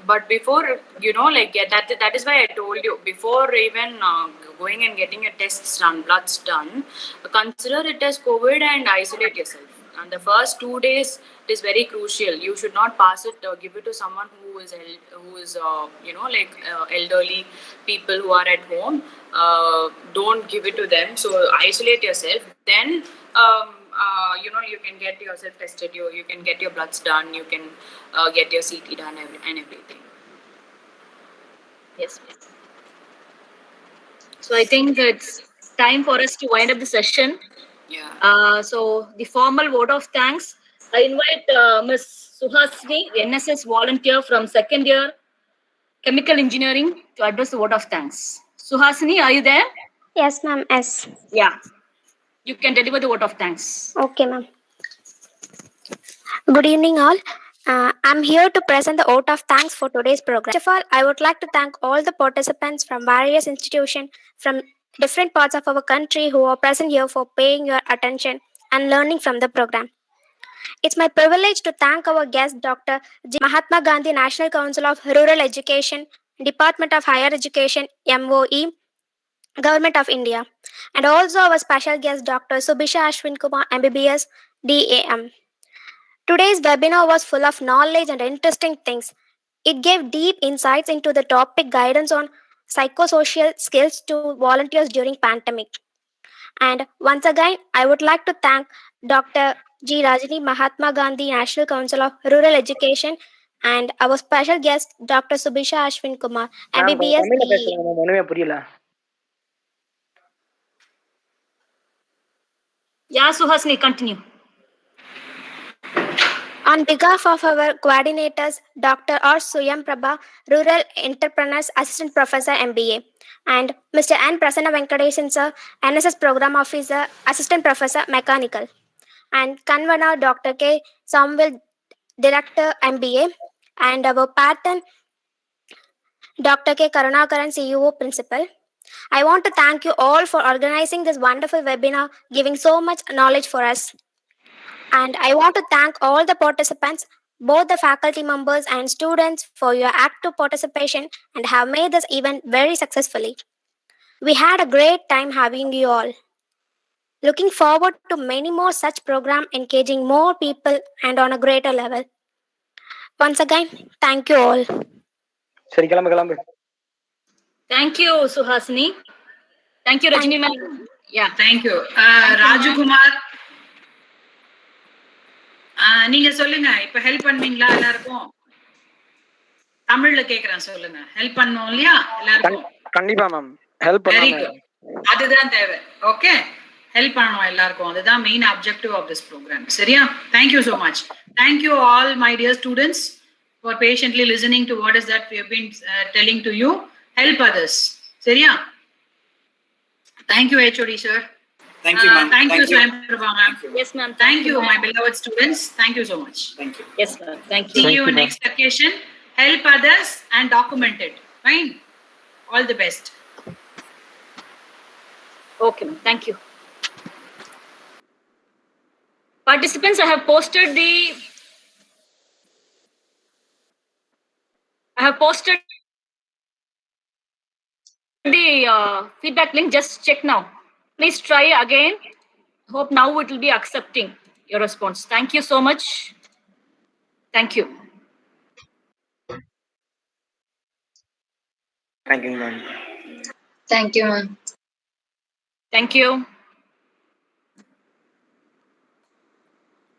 But before, that is why I told you, before even going and getting your tests done, bloods done, consider it as COVID and isolate yourself. And the first 2 days, it is very crucial. You should not pass it, give it to someone who is elderly people who are at home. Don't give it to them. So isolate yourself. Then you can get yourself tested. You can get your bloods done. You can get your CT done and everything. Yes. So I think it's time for us to wind up the session. Yeah. So the formal vote of thanks. I invite Ms. Suhasini, the NSS volunteer from 2nd year Chemical Engineering, to address the vote of thanks. Suhasini, are you there? Yes, ma'am. Yes. Yeah. You can deliver the vote of thanks. Okay, ma'am. Good evening, all. I'm here to present the vote of thanks for today's program. First of all, I would like to thank all the participants from various institutions from different parts of our country who are present here for paying your attention and learning from the program. It's my privilege to thank our guest, Dr. G. Mahatma Gandhi National Council of Rural Education, Department of Higher Education, MOE, Government of India, and also our special guest, Dr. Subisha Ashwin Kumar, MBBS, DAM. Today's webinar was full of knowledge and interesting things. It gave deep insights into the topic guidance on psychosocial skills to volunteers during pandemic. And once again, I would like to thank Dr. G. Rajini Mahatma Gandhi National Council of Rural Education and our special guest, Dr. Subisha Ashwin Kumar, MBBS. Yeah, Suhasini, continue. On behalf of our coordinators, Dr. R. Suyam Prabha, Rural Entrepreneurs Assistant Professor MBA, and Mr. N. Prasanna Venkatesan Sir, NSS Program Officer, Assistant Professor Mechanical, and Convener Dr. K. Samuel, Director MBA, and our pattern Dr. K. Karunakaran, CEO Principal. I want to thank you all for organizing this wonderful webinar, giving so much knowledge for us. And I want to thank all the participants, both the faculty members and students, for your active participation and have made this event very successfully. We had a great time having you all. Looking forward to many more such programs engaging more people and on a greater level. Once again, thank you all. Thank you, Suhasini. Thank you, Rajini ma'am. Yeah. Thank you. Raju Kumar. நீங்க சொல்லுங்க இப்ப help பண்ணுவீங்களா எல்லாருக்கும்? தமிழ்ல கேக்குறேன், சொல்லுங்க. Help பண்ணோம் இல்லையா எல்லாருக்கும்? கண்டிப்பா மேம், ஹெல்ப் பண்ணுங்க. அதுதான் தேவை. ஓகே, ஹெல்ப் பண்ணணும் எல்லாருக்கும். அதுதான் main objective of this program. சரியா? Thank you so much. Thank you all my dear students for patiently listening to what is that we have been telling to you. Help others. சரியா? Thank you HOD sir. Thank you, ma'am. Thank you, Swayam Prabha, ma'am. Yes, ma'am. Thank you, my beloved students. Thank you so much. Thank you. Yes, ma'am. Thank you. See you next occasion. Help others and document it. Fine. All the best. Okay, ma'am. Thank you. Participants, I have posted the feedback link. Just check now. Please try again. Hope now it will be accepting your response. Thank you so much. Thank you. Thank you, ma'am. Thank you, ma'am. Thank you.